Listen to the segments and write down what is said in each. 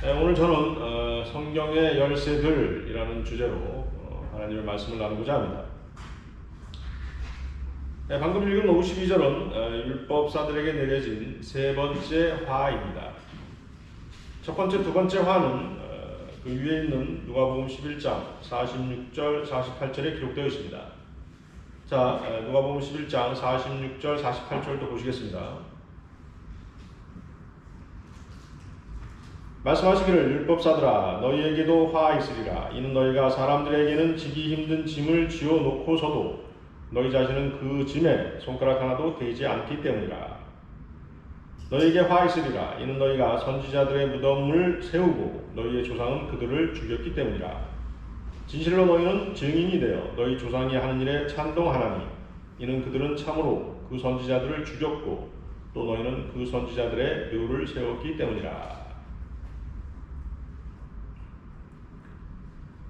오늘 저는 성경의 열쇠들이라는 주제로 하나님의 말씀을 나누고자 합니다. 방금 읽은 52절은 율법사들에게 내려진 세 번째 화입니다. 첫 번째, 두 번째 화는 그 위에 있는 누가복음 11장 46절, 48절에 기록되어 있습니다. 자, 누가복음 11장 46절, 48절도 보시겠습니다. 말씀하시기를 율법사들아 너희에게도 화 있으리라. 이는 너희가 사람들에게는 지기 힘든 짐을 지어 놓고서도 너희 자신은 그 짐에 손가락 하나도 대지 않기 때문이라. 너희에게 화 있으리라. 이는 너희가 선지자들의 무덤을 세우고 너희의 조상은 그들을 죽였기 때문이라. 진실로 너희는 증인이 되어 너희 조상이 하는 일에 찬동하나니 이는 그들은 참으로 그 선지자들을 죽였고 또 너희는 그 선지자들의 묘를 세웠기 때문이라.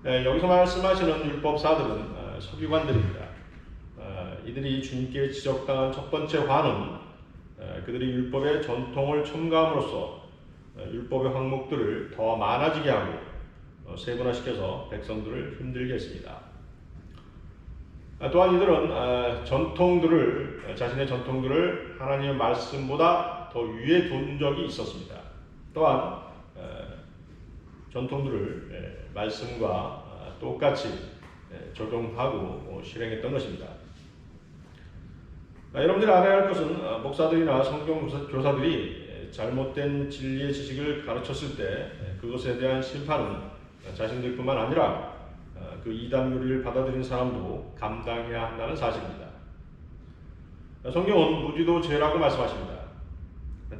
여기서 말씀하시는 율법사들은 서기관들입니다. 이들이 주님께 지적당한 첫 번째 화는 그들이 율법의 전통을 첨가함으로써 율법의 항목들을 더 많아지게 하고 세분화시켜서 백성들을 힘들게 했습니다. 또한 이들은 자신의 전통들을 하나님의 말씀보다 더 위에 둔 적이 있었습니다. 또한 전통들을 말씀과 똑같이 적용하고 실행했던 것입니다. 여러분들이 알아야 할 것은 목사들이나 성경교사들이 잘못된 진리의 지식을 가르쳤을 때 그것에 대한 심판은 자신들뿐만 아니라 그 이단 교리를 받아들인 사람도 감당해야 한다는 사실입니다. 성경은 무지도 죄라고 말씀하십니다.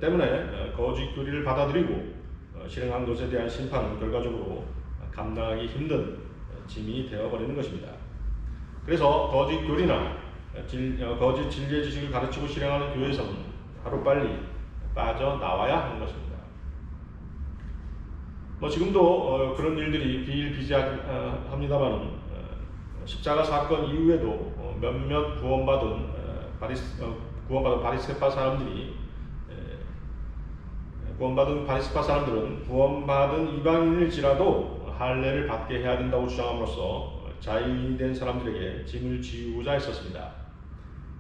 때문에 거짓 교리를 받아들이고 실행한 것에 대한 심판은 결과적으로 감당하기 힘든 짐이 되어버리는 것입니다. 그래서 거짓 교리나 거짓 진리의 지식을 가르치고 실행하는 교회에서는 하루빨리 빠져나와야 하는 것입니다. 지금도 그런 일들이 비일비재합니다만 십자가 사건 이후에도 몇몇 구원받은 바리새파 사람들은 구원받은 이방인일지라도 할례를 받게 해야 된다고 주장함으로써 자유인이 된 사람들에게 짐을 지우고자 했었습니다.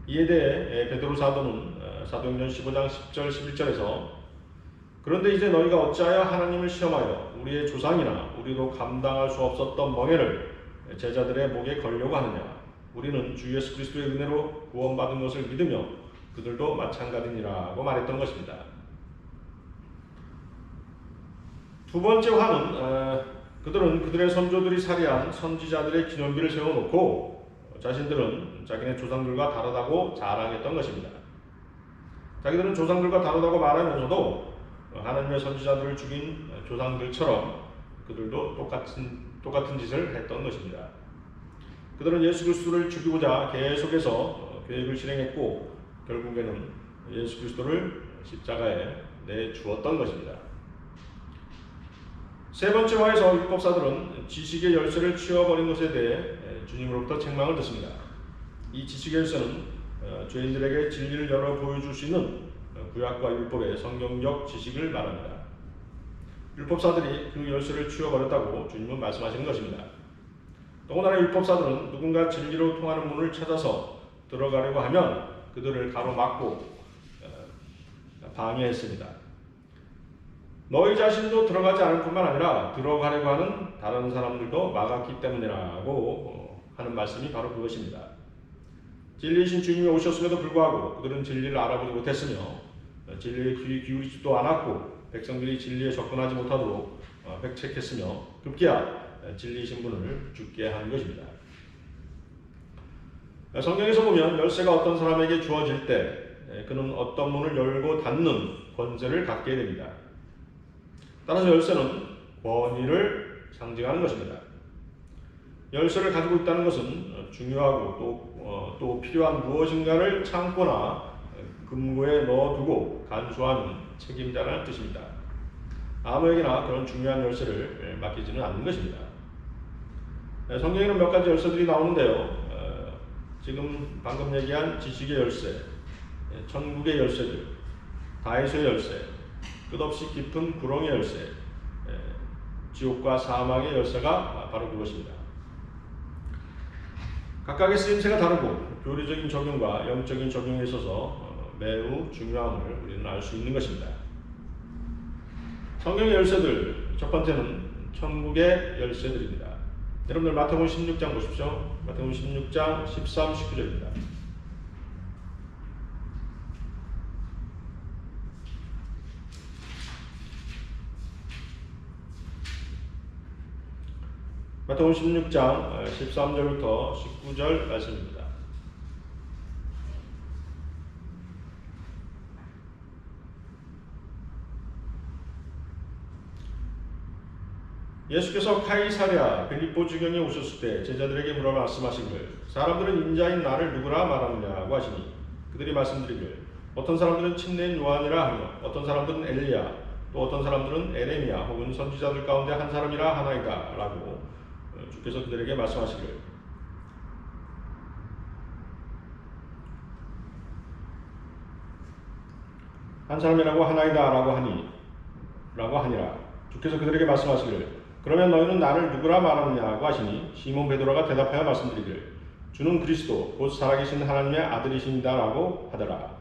이에 대해 베드로 사도는 사도행전 15장 10절 11절에서 그런데 이제 너희가 어찌하여 하나님을 시험하여 우리의 조상이나 우리도 감당할 수 없었던 멍에를 제자들의 목에 걸려고 하느냐. 우리는 주 예수 그리스도의 은혜로 구원받은 것을 믿으며 그들도 마찬가지니라고 말했던 것입니다. 두 번째 화는 그들은 그들의 선조들이 살해한 선지자들의 기념비를 세워놓고 자신들은 자기네 조상들과 다르다고 자랑했던 것입니다. 자기들은 조상들과 다르다고 말하면서도 하나님의 선지자들을 죽인 조상들처럼 그들도 똑같은 짓을 했던 것입니다. 그들은 예수 그리스도를 죽이고자 계속해서 계획을 실행했고 결국에는 예수 그리스도를 십자가에 내주었던 것입니다. 세 번째 화에서 율법사들은 지식의 열쇠를 치워버린 것에 대해 주님으로부터 책망을 듣습니다. 이 지식의 열쇠는 죄인들에게 진리를 열어 보여줄 수 있는 구약과 율법의 성경적 지식을 말합니다. 율법사들이 그 열쇠를 치워버렸다고 주님은 말씀하시는 것입니다. 더군다나 율법사들은 누군가 진리로 통하는 문을 찾아서 들어가려고 하면 그들을 가로막고 방해했습니다. 너희 자신도 들어가지 않을 뿐만 아니라 들어가려고 하는 다른 사람들도 막았기 때문이라고 하는 말씀이 바로 그것입니다. 진리이신 주님이 오셨음에도 불구하고 그들은 진리를 알아보지 못했으며 진리에 귀 기울이지도 않았고 백성들이 진리에 접근하지 못하도록 백책했으며 급기야 진리이신 분을 죽게 한 것입니다. 성경에서 보면 열쇠가 어떤 사람에게 주어질 때 그는 어떤 문을 열고 닫는 권세를 갖게 됩니다. 따라서 열쇠는 권위를 상징하는 것입니다. 열쇠를 가지고 있다는 것은 중요하고 또 필요한 무엇인가를 창고나 금고에 넣어두고 간수하는 책임자라는 뜻입니다. 아무에게나 그런 중요한 열쇠를 맡기지는 않는 것입니다. 성경에는 몇 가지 열쇠들이 나오는데요. 지금 방금 얘기한 지식의 열쇠, 천국의 열쇠들, 다윗의 열쇠, 끝없이 깊은 구렁의 열쇠, 지옥과 사망의 열쇠가 바로 그것입니다. 각각의 쓰임새가 다르고 교리적인 적용과 영적인 적용에 있어서 매우 중요함을 우리는 알 수 있는 것입니다. 성경의 열쇠들, 첫 번째는 천국의 열쇠들입니다. 여러분들 마태복음 16장 보십시오. 마태복음 16장 13, 19절입니다. 마태복음 16장 13절부터 19절 말씀입니다. 예수께서 카이사랴 빌립보 지경에 오셨을 때 제자들에게 물어 말씀하시기를 사람들은 인자인 나를 누구라 말하느냐고 하시니 그들이 말씀드리기를 어떤 사람들은 침례인 요한이라 하며 어떤 사람들은 엘리야 또 어떤 사람들은 에레미야 혹은 선지자들 가운데 한 사람이라 하나이다 라고 주께서 그들에게 말씀하시기를 한 사람이라고 하나이다 라고 하니라. 주께서 그들에게 말씀하시기를 그러면 너희는 나를 누구라 말하느냐고 하시니 시몬 베드로가 대답하여 말씀드리기를 주는 그리스도 곧 살아계신 하나님의 아들이십니다 라고 하더라.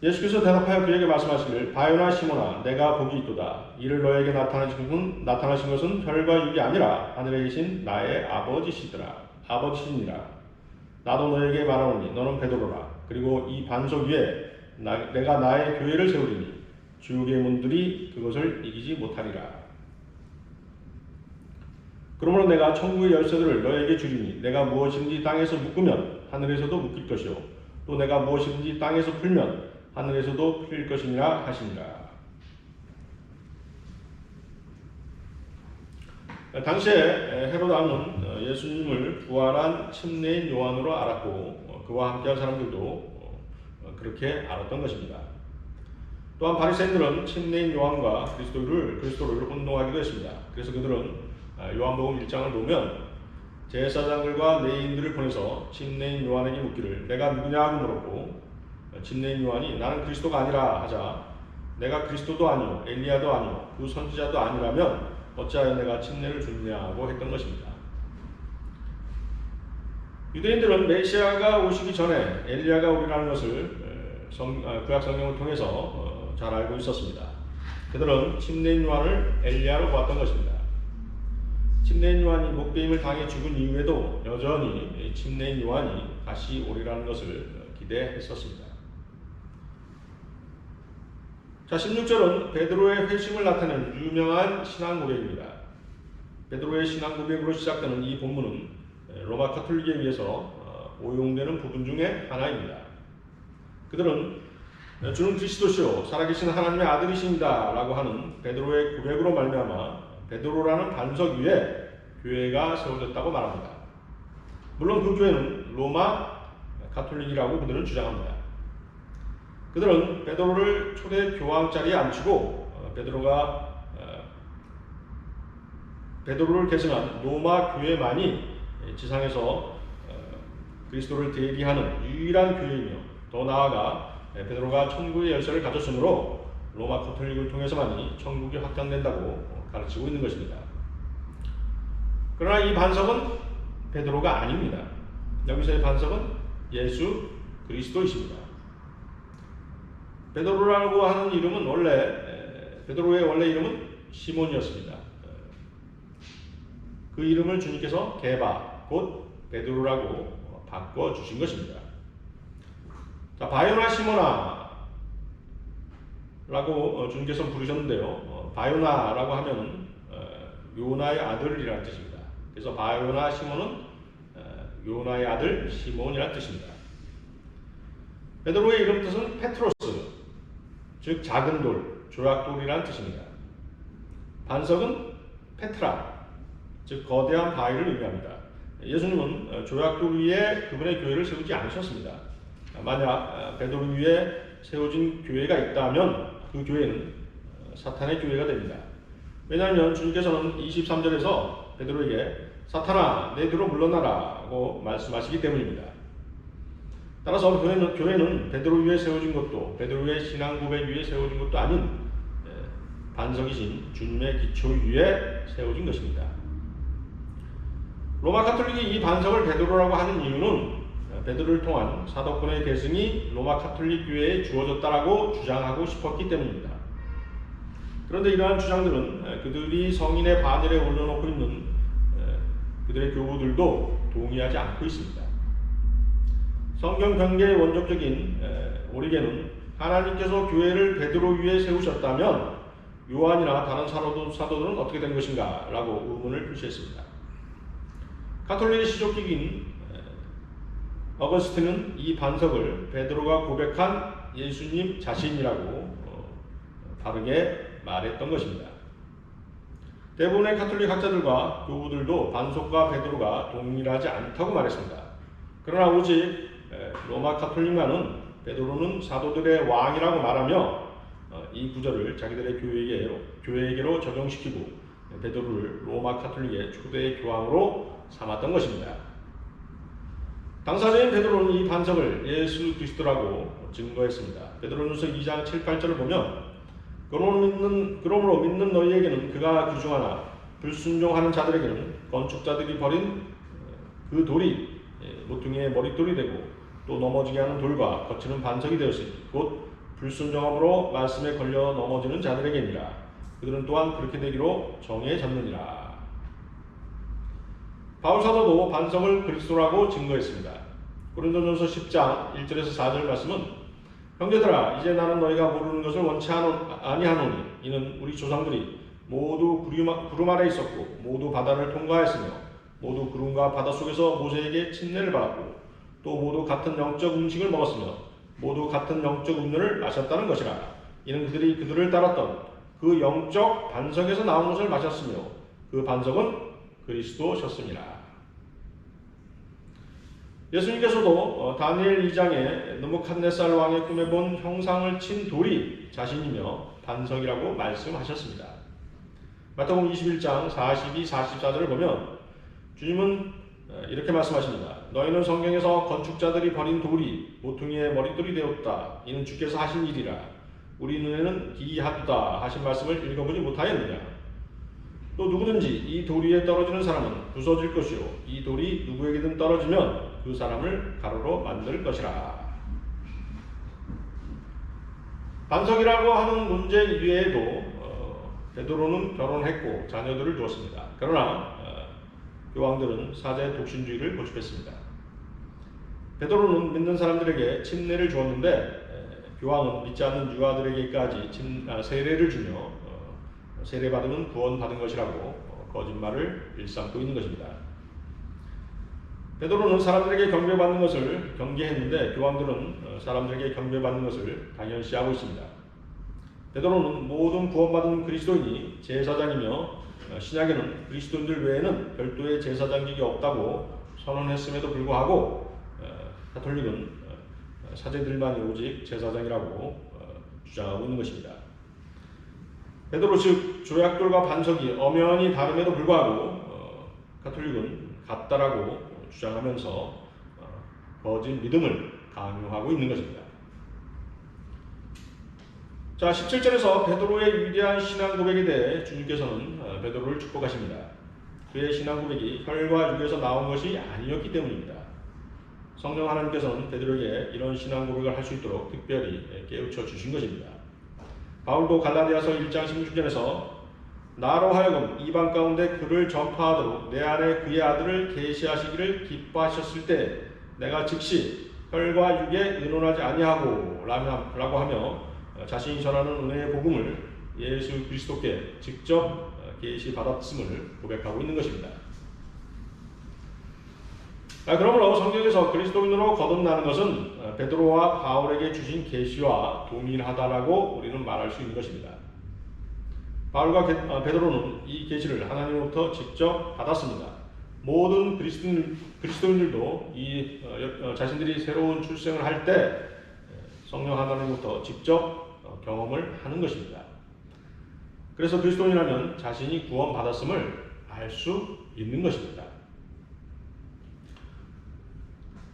예수께서 대답하여 그에게 말씀하시기를 바요나 시몬아 내가 복이 있도다. 이를 너에게 나타나신 것은 혈과 육이 아니라 하늘에 계신 나의 아버지시니라. 나도 너에게 말하노니 너는 베드로라. 그리고 이 반석 위에 내가 나의 교회를 세우리니 지옥의 문들이 그것을 이기지 못하리라. 그러므로 내가 천국의 열쇠들을 너에게 주리니 내가 무엇인지 땅에서 묶으면 하늘에서도 묶일 것이요 또 내가 무엇인지 땅에서 풀면 하늘에서도 풀릴 것이니라 하시니라. 당시에 헤롯 왕은 예수님을 부활한 침례인 요한으로 알았고 그와 함께한 사람들도 그렇게 알았던 것입니다. 또한 바리새인들은 침례인 요한과 그리스도를 혼동하기도 했습니다. 그래서 그들은 요한복음 1장을 보면 제사장들과 레위인들을 보내서 침례인 요한에게 묻기를 내가 누구냐고 물었고 침례인 요한이 나는 그리스도가 아니라 하자 내가 그리스도도 아니요 엘리야도 아니요 그 선지자도 아니라면 어찌하여 내가 침례를 주느냐고 했던 것입니다. 유대인들은 메시아가 오시기 전에 엘리야가 오리라는 것을 구약 성경을 통해서 잘 알고 있었습니다. 그들은 침례인 요한을 엘리야로 보았던 것입니다. 침례인 요한이 목베임을 당해 죽은 이후에도 여전히 침례인 요한이 다시 오리라는 것을 기대했었습니다. 자, 16절은 베드로의 회심을 나타내는 유명한 신앙 고백입니다. 베드로의 신앙 고백으로 시작되는 이 본문은 로마 가톨릭에 의해서 오용되는 부분 중에 하나입니다. 그들은 주는 그리스도시요 살아계신 하나님의 아들이십니다 라고 하는 베드로의 고백으로 말미암아 베드로라는 반석 위에 교회가 세워졌다고 말합니다. 물론 그 교회는 로마 가톨릭이라고 그들은 주장합니다. 그들은 베드로를 초대 교황 자리에 앉히고 베드로를 계승한 로마 교회만이 지상에서 그리스도를 대리하는 유일한 교회이며 더 나아가 베드로가 천국의 열쇠를 가졌으므로 로마 가톨릭을 통해서만이 천국이 확장된다고 가르치고 있는 것입니다. 그러나 이 반석은 베드로가 아닙니다. 여기서의 반석은 예수 그리스도이십니다. 베드로라고 하는 이름은 베드로의 원래 이름은 시몬이었습니다. 그 이름을 주님께서 게바 곧 베드로라고 바꿔주신 것입니다. 자, 바요나 시모나 라고 주님께서 부르셨는데요. 바요나라고 하면 요나의 아들이라는 뜻입니다. 그래서 바요나 시몬은 요나의 아들 시몬이라는 뜻입니다. 베드로의 이름 뜻은 페트로스, 즉 작은 돌, 조약돌이라는 뜻입니다. 반석은 페트라, 즉 거대한 바위를 의미합니다. 예수님은 조약돌 위에 그분의 교회를 세우지 않으셨습니다. 만약 베드로 위에 세워진 교회가 있다면 그 교회는 사탄의 교회가 됩니다. 왜냐하면 주님께서는 23절에서 베드로에게 사탄아 내 뒤로 물러나라 고 말씀하시기 때문입니다. 따라서 교회는 베드로 위에 세워진 것도 베드로의 신앙 고백 위에 세워진 것도 아닌 반석이신 주님의 기초 위에 세워진 것입니다. 로마 카톨릭이 이 반석을 베드로라고 하는 이유는 베드로를 통한 사도권의 계승이 로마 카톨릭 교회에 주어졌다라고 주장하고 싶었기 때문입니다. 그런데 이러한 주장들은 그들이 성인의 반열에 올려놓고 있는 그들의 교우들도 동의하지 않고 있습니다. 성경 경계의 원조적인 오리겐은 하나님께서 교회를 베드로 위에 세우셨다면 요한이나 다른 사도들은 어떻게 된 것인가? 라고 의문을 표시했습니다. 가톨릭의 시족기인 어거스틴은 이 반석을 베드로가 고백한 예수님 자신이라고 바르게 말했던 것입니다. 대부분의 가톨릭 학자들과 교우들도 반석과 베드로가 동일하지 않다고 말했습니다. 그러나 오직 로마 가톨릭만은 베드로는 사도들의 왕이라고 말하며 이 구절을 자기들의 교회에게로 적용시키고 베드로를 로마 가톨릭의 초대 교황으로 삼았던 것입니다. 당사자인 베드로는 이 반석을 예수 그리스도라고 증거했습니다. 베드로전서 2장 7, 8절을 보면 그러므로 믿는 너희에게는 그가 귀중하나 불순종하는 자들에게는 건축자들이 버린 그 돌이 모퉁이의 머릿돌이 되고 또 넘어지게 하는 돌과 거치는 반석이 되었으니 곧 불순종함으로 말씀에 걸려 넘어지는 자들에게니라. 그들은 또한 그렇게 되기로 정해졌느니라. 바울 사도도 반석을 그리스도라고 증거했습니다. 고린도전서 10장 1절에서 4절 말씀은 형제들아 이제 나는 너희가 모르는 것을 원치 아니하노니 이는 우리 조상들이 모두 구름 아래 있었고 모두 바다를 통과했으며 모두 구름과 바다 속에서 모세에게 침례를 받았고 또 모두 같은 영적 음식을 먹었으며 모두 같은 영적 음료를 마셨다는 것이라. 이는 그들이 그들을 따랐던 그 영적 반석에서 나온 것을 마셨으며 그 반석은 그리스도셨습니다. 예수님께서도 다니엘 2장에 느부갓네살 왕의 꿈에 본 형상을 친 돌이 자신이며 반석이라고 말씀하셨습니다. 마태복음 21장 42, 44절을 보면 주님은 이렇게 말씀하십니다. 너희는 성경에서 건축자들이 버린 돌이 모퉁이의 머릿돌이 되었다. 이는 주께서 하신 일이라. 우리 눈에는 기이하다 하신 말씀을 읽어보지 못하였느냐. 또 누구든지 이 돌 위에 떨어지는 사람은 부서질 것이요 이 돌이 누구에게든 떨어지면 그 사람을 가루로 만들 것이라. 반석이라고 하는 문제 이외에도 베드로는 결혼했고 자녀들을 두었습니다. 그러나 교황들은 사제 독신주의를 고집했습니다. 베드로는 믿는 사람들에게 침례를 주었는데 교황은 믿지 않는 유아들에게까지 세례를 주며 세례받으면 구원받은 것이라고 거짓말을 일삼고 있는 것입니다. 베드로는 사람들에게 경배받는 것을 경계했는데 교황들은 사람들에게 경배받는 것을 당연시하고 있습니다. 베드로는 모든 구원받은 그리스도인이 제사장이며 신약에는 그리스도인들 외에는 별도의 제사장직이 없다고 선언했음에도 불구하고 가톨릭은 사제들만이 오직 제사장이라고 주장하고 있는 것입니다. 베드로 즉 조약돌과 반석이 엄연히 다름에도 불구하고 가톨릭은 같다라고 주장하면서 거짓 믿음을 강요하고 있는 것입니다. 자, 17절에서 베드로의 위대한 신앙 고백에 대해 주님께서는 베드로를 축복하십니다. 그의 신앙 고백이 혈과 육에서 나온 것이 아니었기 때문입니다. 성령 하나님께서는 베드로에게 이런 신앙 고백을 할 수 있도록 특별히 깨우쳐 주신 것입니다. 바울도 갈라디아서 1장 16절에서 나로 하여금 이방 가운데 그를 전파하도록 내 안에 그의 아들을 계시하시기를 기뻐하셨을 때 내가 즉시 혈과 육에 의논하지 아니하고 라고 하며 자신이 전하는 은혜의 복음을 예수 그리스도께 직접 계시받았음을 고백하고 있는 것입니다. 그러므로 성경에서 그리스도인으로 거듭나는 것은 베드로와 바울에게 주신 계시와 동일하다라고 우리는 말할 수 있는 것입니다. 바울과 베드로는 이 계시를 하나님으로부터 직접 받았습니다. 모든 그리스도인들도 자신들이 새로운 출생을 할 때 성령 하나님으로부터 직접 경험을 하는 것입니다. 그래서 그리스도인이라면 자신이 구원받았음을 알 수 있는 것입니다.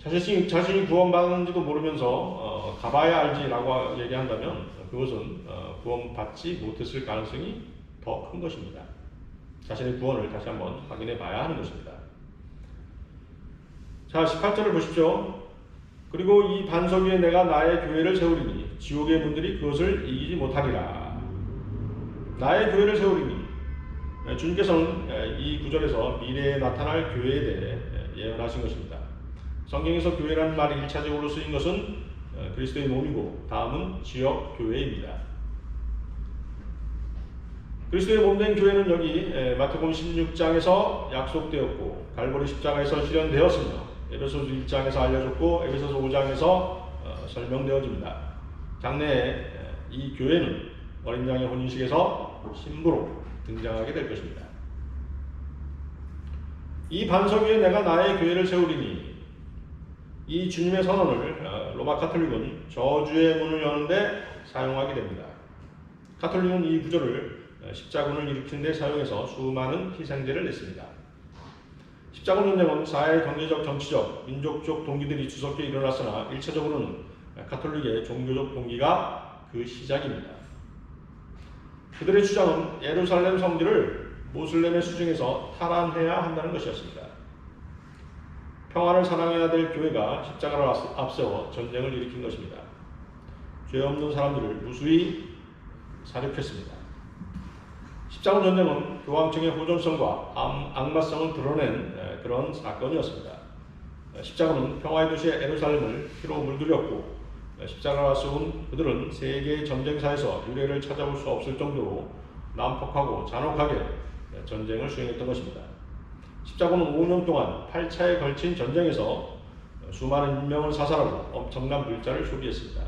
자신이 구원받았는지도 모르면서 가봐야 알지라고 얘기한다면 그것은 구원받지 못했을 가능성이 더 큰 것입니다. 자신의 구원을 다시 한번 확인해 봐야 하는 것입니다. 자, 18절을 보십시오. 그리고 이 반석 위에 내가 나의 교회를 세우리니 지옥의 문들이 그것을 이기지 못하리라. 나의 교회를 세우리니, 주님께서는 이 구절에서 미래에 나타날 교회에 대해 예언하신 것입니다. 성경에서 교회라는 말이 1차적으로 쓰인 것은 그리스도의 몸이고 다음은 지역 교회입니다. 그리스도의 몸된 교회는 여기 마태복음 16장에서 약속되었고 갈보리 십자가에서 실현되었으며 에베소서 1장에서 알려졌고 에베소서 5장에서 설명되어집니다. 장래에 이 교회는 어린 양의 혼인식에서 신부로 등장하게 될 것입니다. 이 반석 위에 내가 나의 교회를 세우리니, 이 주님의 선언을 로마 가톨릭은 저주의 문을 여는데 사용하게 됩니다. 가톨릭은 이 구절을 십자군을 일으키는 데 사용해서 수많은 희생제를 냈습니다. 십자군 전쟁은 사회 경제적, 정치적, 민족적 동기들이 뒤섞여 일어났으나 1차적으로는 가톨릭의 종교적 동기가 그 시작입니다. 그들의 주장은 예루살렘 성지를 모슬렘의 수중에서 탈환해야 한다는 것이었습니다. 평화를 사랑해야 될 교회가 십자가를 앞세워 전쟁을 일으킨 것입니다. 죄 없는 사람들을 무수히 사륙했습니다. 십자군 전쟁은 교황청의 호전성과 악마성을 드러낸 그런 사건이었습니다. 십자군은 평화의 도시 예루살렘을 피로 물들였고 십자가를 세운 그들은 세계의 전쟁사에서 유례를 찾아볼 수 없을 정도로 난폭하고 잔혹하게 전쟁을 수행했던 것입니다. 십자군은 5년 동안 8차에 걸친 전쟁에서 수많은 인명을 사살하고 엄청난 물자를 소비했습니다.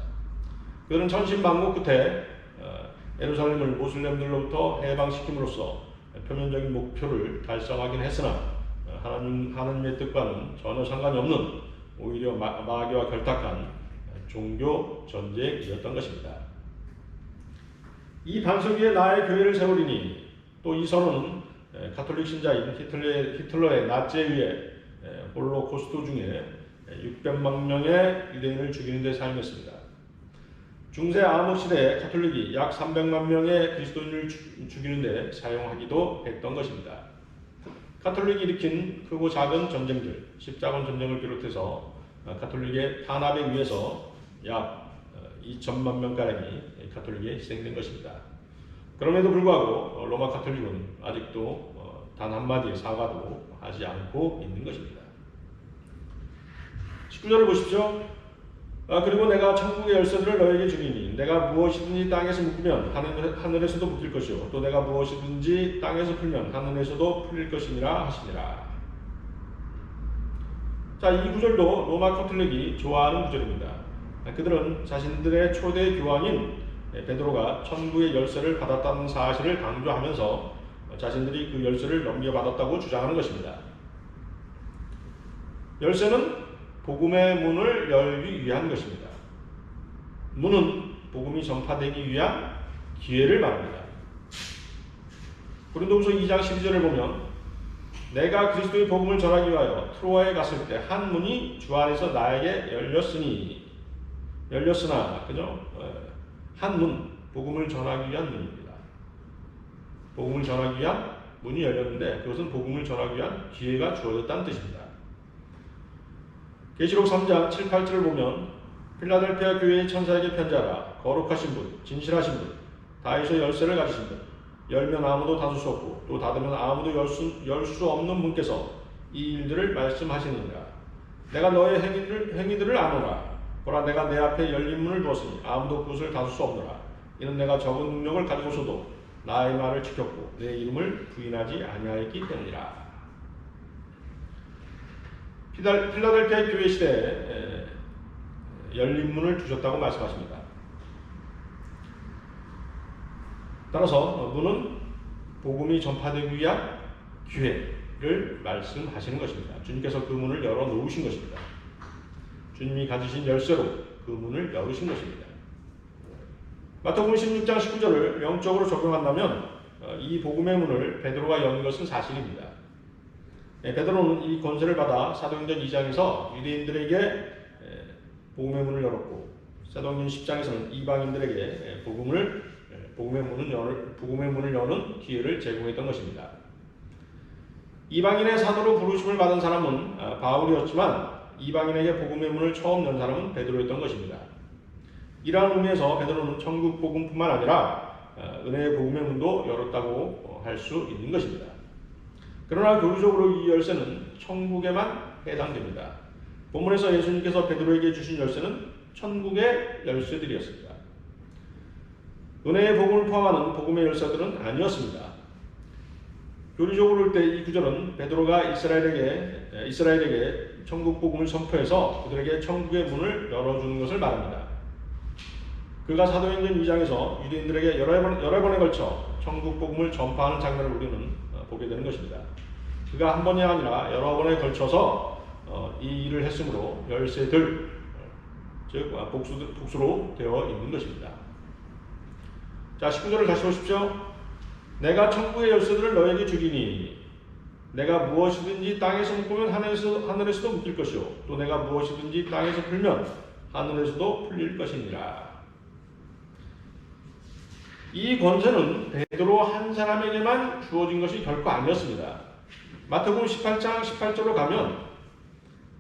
그들은 천신만고 끝에 예루살렘을 모슬렘들로부터 해방시킴으로써 표면적인 목표를 달성하긴 했으나 하나님의 뜻과는 전혀 상관이 없는 오히려 마귀와 결탁한 종교 전쟁이었던 것입니다. 이 반석 위에 나의 교회를 세우리니, 또 이 선언은 가톨릭 신자인 히틀러의 나치에 의해 홀로코스트 중에 600만 명의 유대인을 죽이는 데 사용했습니다. 중세 암흑 시대에 가톨릭이 약 300만 명의 그리스도인을 죽이는 데 사용하기도 했던 것입니다. 가톨릭이 일으킨 크고 작은 전쟁들, 십자군 전쟁을 비롯해서 가톨릭의 탄압에 의해서 약 2천만 명가량이 가톨릭에 희생된 것입니다. 그럼에도 불구하고 로마 가톨릭은 아직도 단 한마디의 사과도 하지 않고 있는 것입니다. 19절을 보십시오. 그리고 내가 천국의 열쇠들을 너에게 주리니 내가 무엇이든지 땅에서 묶으면 하늘에서도 묶일 것이요 또 내가 무엇이든지 땅에서 풀면 하늘에서도 풀릴 것이니라 하시니라. 자, 이 구절도 로마 가톨릭이 좋아하는 구절입니다. 그들은 자신들의 초대 교황인 베드로가 천국의 열쇠를 받았다는 사실을 강조하면서 자신들이 그 열쇠를 넘겨받았다고 주장하는 것입니다. 열쇠는 복음의 문을 열기 위한 것입니다. 문은 복음이 전파되기 위한 기회를 말합니다. 고린도후서 2장 12절을 보면 내가 그리스도의 복음을 전하기 위하여 트로아에 갔을 때 한 문이 주 안에서 나에게 열렸으나 그죠? 한 문, 복음을 전하기 위한 문입니다. 복음을 전하기 위한 문이 열렸는데 그것은 복음을 전하기 위한 기회가 주어졌다는 뜻입니다. 계시록 3장 7, 8절을 보면 필라델피아 교회의 천사에게 편지하라. 거룩하신 분, 진실하신 분, 다윗의 열쇠를 가지신 분, 열면 아무도 닫을 수 없고 또 닫으면 아무도 열 수 없는 분께서 이 일들을 말씀하시느니라. 내가 너의 행위들을 아노라. 보라, 내가 내 앞에 열린 문을 두었으니 아무도 그것을 닫을 수 없노라. 이는 내가 적은 능력을 가지고서도 나의 말을 지켰고 내 이름을 부인하지 아니하였기 때문이라. 필라델피아 교회 시대에 열린 문을 두셨다고 말씀하십니다. 따라서 문은 복음이 전파되기 위한 기회를 말씀하시는 것입니다. 주님께서 그 문을 열어 놓으신 것입니다. 주님이 가지신 열쇠로 그 문을 열으신 것입니다. 마태복음 16장 19절을 영적으로 적용한다면 이 복음의 문을 베드로가 연 것은 사실입니다. 베드로는 이 권세를 받아 사도행전 2장에서 유대인들에게 복음의 문을 열었고, 사도행전 10장에서는 이방인들에게 복음의 문을 여는 기회를 제공했던 것입니다. 이방인의 사도로 부르심을 받은 사람은 바울이었지만 이방인에게 복음의 문을 처음 연 사람은 베드로였던 것입니다. 이러한 의미에서 베드로는 천국 복음뿐만 아니라 은혜의 복음의 문도 열었다고 할 수 있는 것입니다. 그러나 교리적으로 이 열쇠는 천국에만 해당됩니다. 본문에서 예수님께서 베드로에게 주신 열쇠는 천국의 열쇠들이었습니다. 은혜의 복음을 포함하는 복음의 열쇠들은 아니었습니다. 교리적으로 볼 때 이 구절은 베드로가 이스라엘에게 천국 복음을 선포해서 그들에게 천국의 문을 열어주는 것을 말합니다. 그가 사도행전 2장에서 유대인들에게 여러 번에 걸쳐 천국 복음을 전파하는 장면을 우리는 보게 되는 것입니다. 그가 한 번이 아니라 여러 번에 걸쳐서 이 일을 했으므로 열쇠들, 즉 복수로 되어 있는 것입니다. 자, 19절을 다시 보십시오. 내가 천국의 열쇠들을 너에게 주리니 내가 무엇이든지 땅에서 묶으면 하늘에서도 묶일 것이요 또 내가 무엇이든지 땅에서 풀면 하늘에서도 풀릴 것이니라. 이 권세는 베드로 한 사람에게만 주어진 것이 결코 아니었습니다. 마태복음 18장 18절로 가면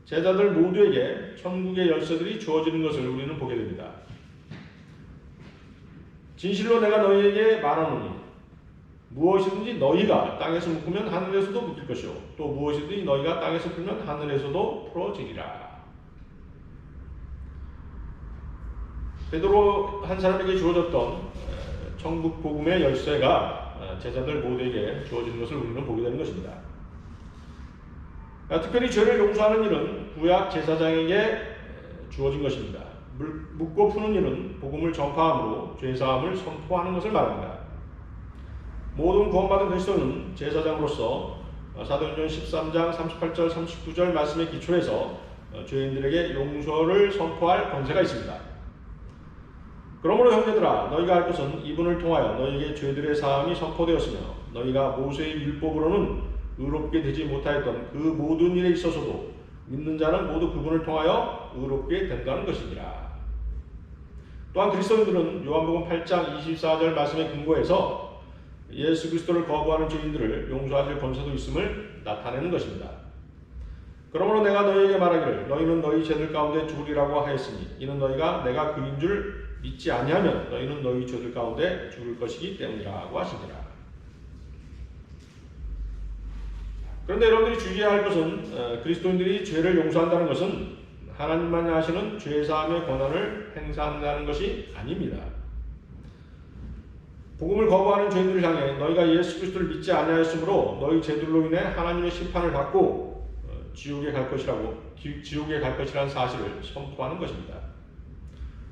제자들 모두에게 천국의 열쇠들이 주어지는 것을 우리는 보게 됩니다. 진실로 내가 너희에게 말하노니 무엇이든지 너희가 땅에서 묶으면 하늘에서도 묶일 것이요 또 무엇이든지 너희가 땅에서 풀면 하늘에서도 풀어지리라. 베드로 한 사람에게 주어졌던 천국 복음의 열쇠가 제자들 모두에게 주어지는 것을 우리는 보게 되는 것입니다. 특별히 죄를 용서하는 일은 구약 제사장에게 주어진 것입니다. 묻고 푸는 일은 복음을 전파함으로 죄사함을 선포하는 것을 말합니다. 모든 구원받은 그리스도는 제사장으로서 사도행전 13장 38절 39절 말씀에 기초해서 죄인들에게 용서를 선포할 권세가 있습니다. 그러므로 형제들아 너희가 할 것은 이분을 통하여 너희에게 죄들의 사함이 선포되었으며 너희가 모세의 율법으로는 의롭게 되지 못하였던 그 모든 일에 있어서도 믿는 자는 모두 그분을 통하여 의롭게 된다는 것이니라. 또한 그리스도인들은 요한복음 8장 24절 말씀에 근거해서 예수 그리스도를 거부하는 죄인들을 용서하실 권세도 있음을 나타내는 것입니다. 그러므로 내가 너희에게 말하기를 너희는 너희 죄들 가운데 죽으리라고 하였으니 이는 너희가 내가 그인 줄 믿지 아니하면 너희는 너희 죄들 가운데 죽을 것이기 때문이라고 하시니라. 그런데 여러분들이 주의해야 할 것은 그리스도인들이 죄를 용서한다는 것은 하나님만이 하시는 죄사함의 권한을 행사한다는 것이 아닙니다. 복음을 거부하는 죄인들을 향해 너희가 예수 그리스도를 믿지 아니하였으므로 너희 죄들로 인해 하나님의 심판을 받고 지옥에 갈 것이라는 사실을 선포하는 것입니다.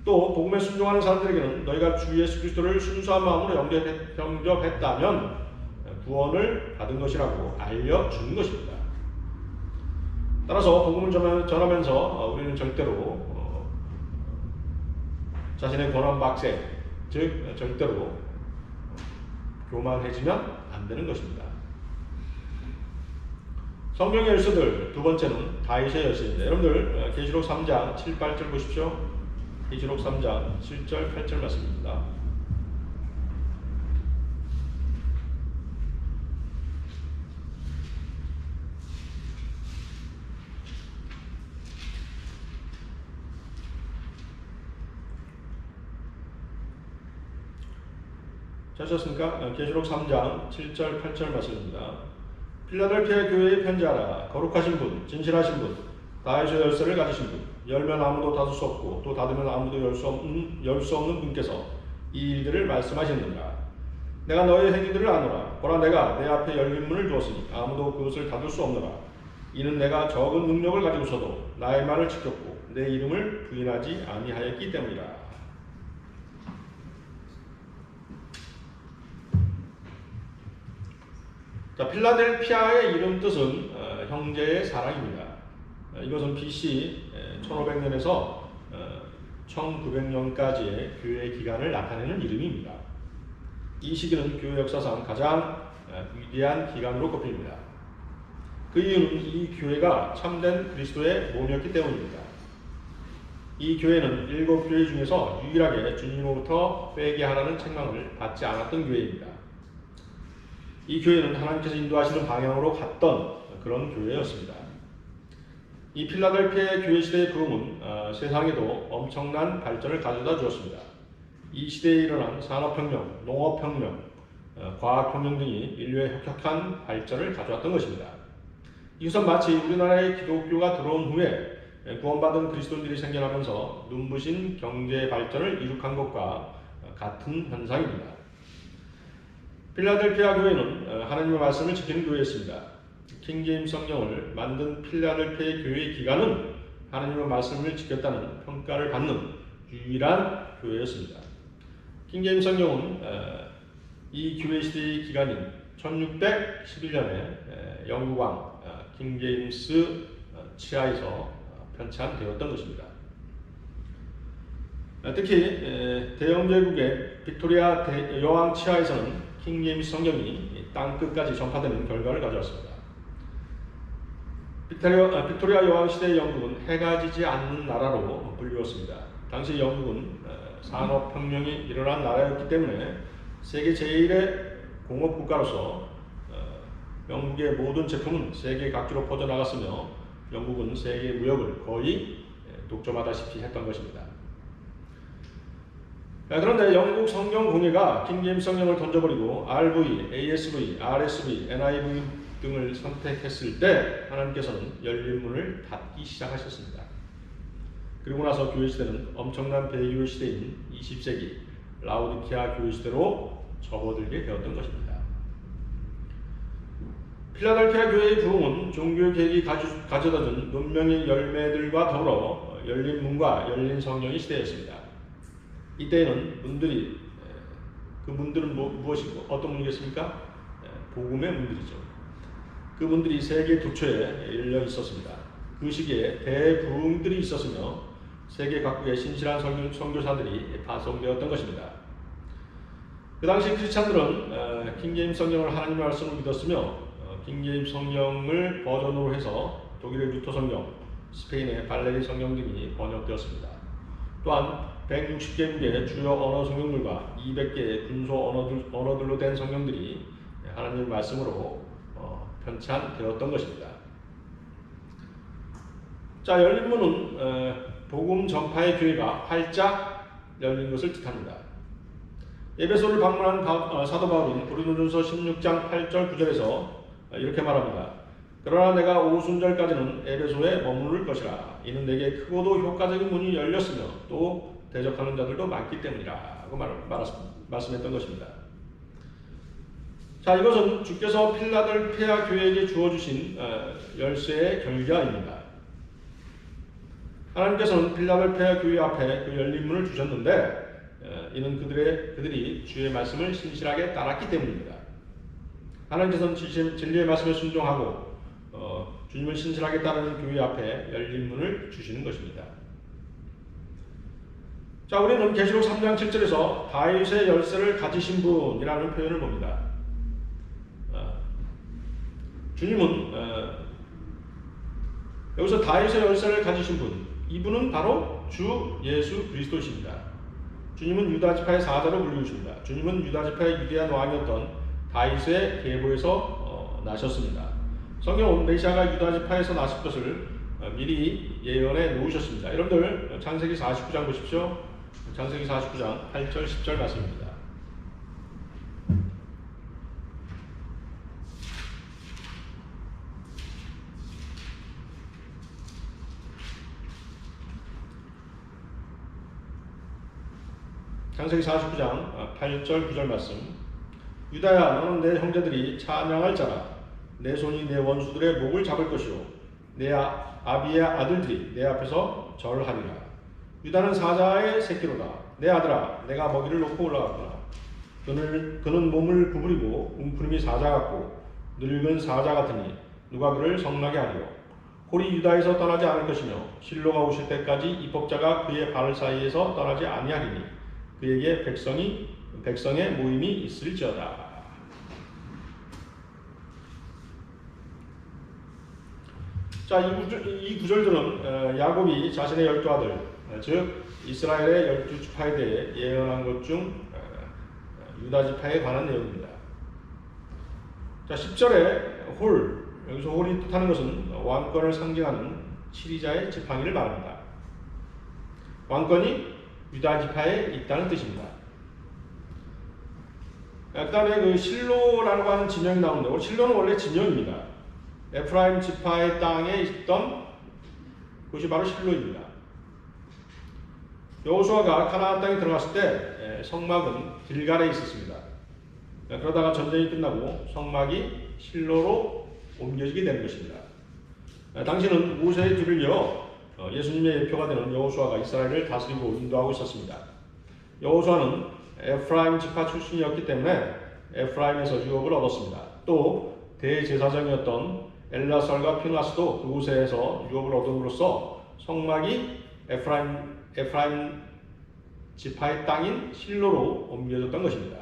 또 복음에 순종하는 사람들에게는 너희가 주 예수 그리스도를 순수한 마음으로 영접했다면 구원을 받은 것이라고 알려주는 것입니다. 따라서 복음을 전하면서 우리는 절대로 자신의 권한 박세, 즉 절대로 교만해지면 안 되는 것입니다. 성경의 열쇠들 두 번째는 다윗의 열쇠입니다. 여러분들 계시록 3장 7, 8절 보십시오. 계시록 3장 7절, 8절 말씀입니다. 찾으셨습니까? 계시록 3장 7절, 8절 말씀입니다. 필라델피아 교회에 편지하라. 거룩하신 분, 진실하신 분, 다윗의 열쇠를 가지신 분, 열면 아무도 닫을 수 없고 또 닫으면 아무도 열 수 없는 분께서 이 일들을 말씀하셨느니라. 내가 너의 행위들을 아노라. 보라, 내가 내 앞에 열린 문을 두었으니 아무도 그것을 닫을 수 없노라. 이는 내가 적은 능력을 가지고서도 나의 말을 지켰고 내 이름을 부인하지 아니하였기 때문이라. 자, 필라델피아의 이름 뜻은 형제의 사랑입니다. 이것은 BC 1500년에서 1900년까지의 교회 기간을 나타내는 이름입니다. 이 시기는 교회 역사상 가장 위대한 기간으로 꼽힙니다. 그 이유는 이 교회가 참된 그리스도의 몸이었기 때문입니다. 이 교회는 7교회 중에서 유일하게 주님으로부터 회개하라는 책망을 받지 않았던 교회입니다. 이 교회는 하나님께서 인도하시는 방향으로 갔던 그런 교회였습니다. 이 필라델피아 교회 시대의 부흥은 세상에도 엄청난 발전을 가져다 주었습니다. 이 시대에 일어난 산업혁명, 농업혁명, 과학혁명 등이 인류의 혁혁한 발전을 가져왔던 것입니다. 이것은 마치 우리나라에 기독교가 들어온 후에 구원받은 그리스도인들이 생겨나면서 눈부신 경제 발전을 이룩한 것과 같은 현상입니다. 필라델피아 교회는 하나님의 말씀을 지키는 교회였습니다. 킹제임스 성경을 만든 필라델피아 교회의 기간은 하나님의 말씀을 지켰다는 평가를 받는 유일한 교회였습니다. 킹제임스 성경은 이 교회 시대의 기간인 1611년에 영국 왕 킹제임스 치하에서 편찬되었던 것입니다. 특히 대영 제국의 빅토리아 여왕 치하에서는 킹제임스 성경이 땅끝까지 전파되는 결과를 가져왔습니다. 빅토리아 여왕 시대의 영국은 해가 지지 않는 나라로 불리웠습니다. 당시 영국은 산업혁명이 일어난 나라였기 때문에 세계 제1의 공업국가로서 영국의 모든 제품은 세계 각지로 퍼져나갔으며 영국은 세계 무역을 거의 독점하다시피 했던 것입니다. 그런데 영국 성경 공예가 킹제임스 성경을 던져버리고 RV, ASV, RSV, NIV 등을 선택했을 때 하나님께서는 열린 문을 닫기 시작하셨습니다. 그리고 나서 교회 시대는 엄청난 배교의 시대인 20세기 라우디키아 교회 시대로 접어들게 되었던 것입니다. 필라델피아 교회의 부흥은 종교 개혁이 가져다준 문명의 열매들과 더불어 열린 문과 열린 성령의 시대였습니다. 이때에는 문들이 그 문들은 무엇이고 어떤 문이겠습니까? 복음의 문들이죠. 그 문들이 세계 도처에 열려 있었습니다. 그 시기에 대부흥들이 있었으며 세계 각국의 신실한 선교사들이 파송되었던 것입니다. 그 당시 크리스찬들은 킹제임스 성경을 하나님의 말씀을 믿었으며 킹제임스 성경을 버전으로 해서 독일의 루터 성경, 스페인의 발레리 성경 등이 번역되었습니다. 또한 160개국의 주요 언어 성경들과 200개의 군소 언어들로 된 성경들이 하나님의 말씀으로 편찬되었던 것입니다. 자, 열린 문은 복음 전파의 교회가 활짝 열린 것을 뜻합니다. 에베소를 방문한 사도 바울은 고린도전서 16장 8절 9절에서 이렇게 말합니다. 그러나 내가 오순절까지는 에베소에 머무를 것이라. 이는 내게 크고도 효과적인 문이 열렸으며 또 대적하는 자들도 많기 때문이라고 말씀했던 것입니다. 자, 이것은 주께서 필라델피아 교회에게 주어주신 열쇠의 결과입니다. 하나님께서는 필라델피아 교회 앞에 그 열린 문을 주셨는데 이는 그들이 주의 말씀을 신실하게 따랐기 때문입니다. 하나님께서는 진리의 말씀에 순종하고 주님을 신실하게 따르는 교회 앞에 열린 문을 주시는 것입니다. 자, 우리는 계시록 3장 7절에서 다윗의 열쇠를 가지신 분이라는 표현을 봅니다. 주님은 여기서 다윗의 열쇠를 가지신 분, 이분은 바로 주 예수 그리스도십니다. 주님은 유다지파의 사자로 불리우십니다. 주님은 유다지파의 유대한 왕이었던 다윗의 계보에서 나셨습니다. 성경은 메시아가 유다지파에서 나실 것을 미리 예언해 놓으셨습니다. 여러분들 창세기 49장 보십시오. 창세기 49장 8절 10절 말씀입니다. 창세기 49장 8절 9절 말씀. 유다야, 너는 내 형제들이 찬양할 자라. 내 손이 내 원수들의 목을 잡을 것이요 내 아비의 아들들이 내 앞에서 절하리라. 유다는 사자의 새끼로다. 내 아들아, 내가 먹이를 놓고 올라갔구나. 그는 몸을 구부리고 웅푸림이 사자 같고 늙은 사자 같으니 누가 그를 성나게 하리요. 홀이 유다에서 떠나지 않을 것이며 실로가 오실 때까지 입법자가 그의 발 사이에서 떠나지 아니하리니 그에게 백성의 모임이 있을지어다. 자, 이 구절들은 야곱이 자신의 12아들, 즉 이스라엘의 12지파에 대해 예언한 것 중 유다 지파에 관한 내용입니다. 자, 10절에 여기서 홀이 뜻하는 것은 왕권을 상징하는 7위자의 지팡이를 말합니다. 왕권이 유다 지파에 있다는 뜻입니다. 그 다음에 그 실로라고 하는 진영이 나오는데, 실로는 원래 진영입니다. 에프라임 지파의 땅에 있던 곳이 바로 실로입니다. 여호수아가 가나안 땅에 들어갔을 때 성막은 길갈에 있었습니다. 그러다가 전쟁이 끝나고 성막이 실로로 옮겨지게 된 것입니다. 당시는 모세의 뒤를 이어 예수님의 예표가 되는 여호수아가 이스라엘을 다스리고 인도하고 있었습니다. 여호수아는 에프라임 지파 출신이었기 때문에 에프라임에서 유업을 얻었습니다. 또 대제사장이었던 엘라살과 피나스도 그곳에서 유업을 얻음으로써 성막이 에프라임 지파의 땅인 실로로 옮겨졌던 것입니다.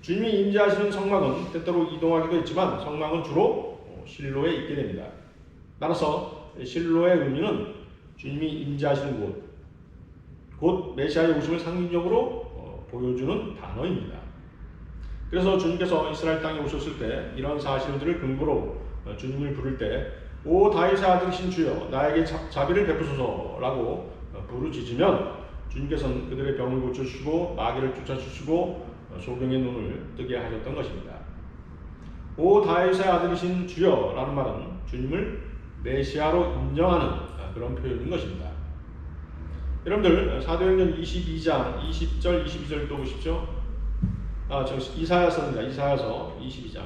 주님이 임재하시는 성막은 때때로 이동하기도 했지만 성막은 주로 실로에 있게 됩니다. 따라서 실로의 의미는 주님이 임재하시는 곧 메시아의 오심을 상징적으로 보여주는 단어입니다. 그래서 주님께서 이스라엘 땅에 오셨을 때 이런 사실들을 근거로 주님을 부를 때 오 다윗의 아들이신 주여 나에게 자비를 베푸소서라고 부르짖으면 주님께서는 그들의 병을 고쳐주시고 마귀를 쫓아주시고 소경의 눈을 뜨게 하셨던 것입니다. 오 다윗의 아들이신 주여라는 말은 주님을 메시아로 인정하는 그런 표현인 것입니다. 여러분들 사도행전 22장 20절 22절 또 보십시오. 이사야서입니다. 이사야서 22장.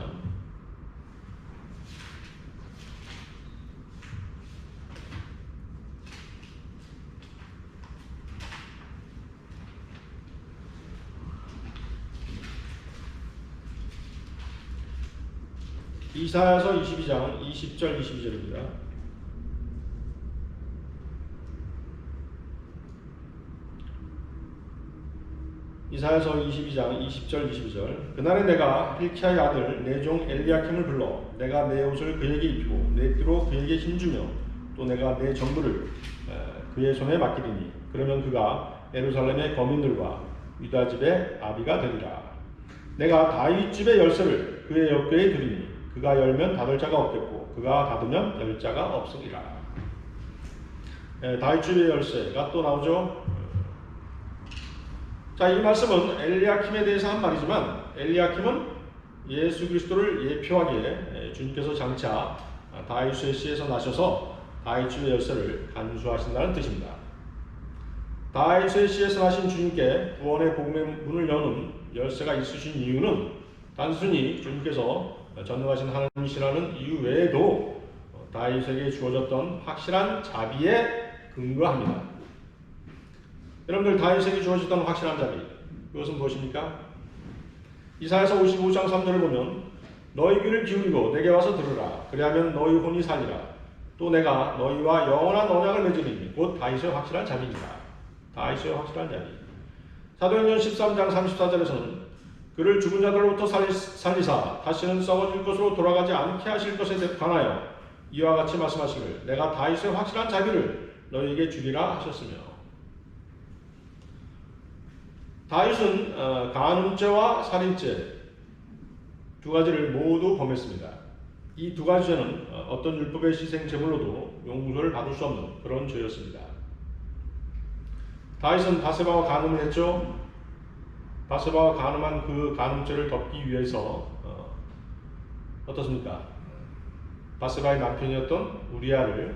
이사야서 22장 20절 22절입니다. 이사야서 22장 20절 22절. 그날에 내가 hilkia의 아들 내 종 엘리야킴을 불러 내가 내 옷을 그에게 입히고 내 띠로 그에게 힘주며 또 내가 내 전부를 그의 손에 맡기리니 그러면 그가 예루살렘의 거민들과 유다 집의 아비가 되리라. 내가 다윗 집의 열쇠를 그의 옆에 두리니 그가 열면 닫을 자가 없겠고 그가 닫으면 열 자가 없으리라. 다윗 집의 열쇠가 또 나오죠. 자, 이 말씀은 엘리야킴에 대해서 한 말이지만 엘리야킴은 예수 그리스도를 예표하기에 주님께서 장차 다윗의 씨에서 나셔서 다윗 집의 열쇠를 간수하신다는 뜻입니다. 다윗의 씨에서 나신 주님께 구원의 복음의 문을 여는 열쇠가 있으신 이유는 단순히 주님께서 전능하신 하나님이시라는 이유 외에도 다윗에게 주어졌던 확실한 자비에 근거합니다. 여러분들 다윗에게 주어졌던 확실한 자비, 그것은 무엇입니까? 이사야서 55장 3절을 보면 너희 귀를 기울이고 내게 와서 들으라. 그리하면 너희 혼이 살리라. 또 내가 너희와 영원한 언약을 맺으리니 곧 다윗의 확실한 자비니라. 다윗의 확실한 자비. 사도행전 13장 34절에서는 그를 죽은 자들로부터 살리사 다시는 썩어질 것으로 돌아가지 않게 하실 것에 관하여 이와 같이 말씀하시기를 내가 다윗의 확실한 자비를 너희에게 주리라 하셨으며, 다윗은 간음죄와 살인죄 두 가지를 모두 범했습니다. 이 두 가지 죄는 어떤 율법의 희생 제물로도 용서를 받을 수 없는 그런 죄였습니다. 다윗은 바세바와 간음을 했죠. 바세바와 간음한 그 간음죄를 덮기 위해서 어떻습니까? 바세바의 남편이었던 우리아를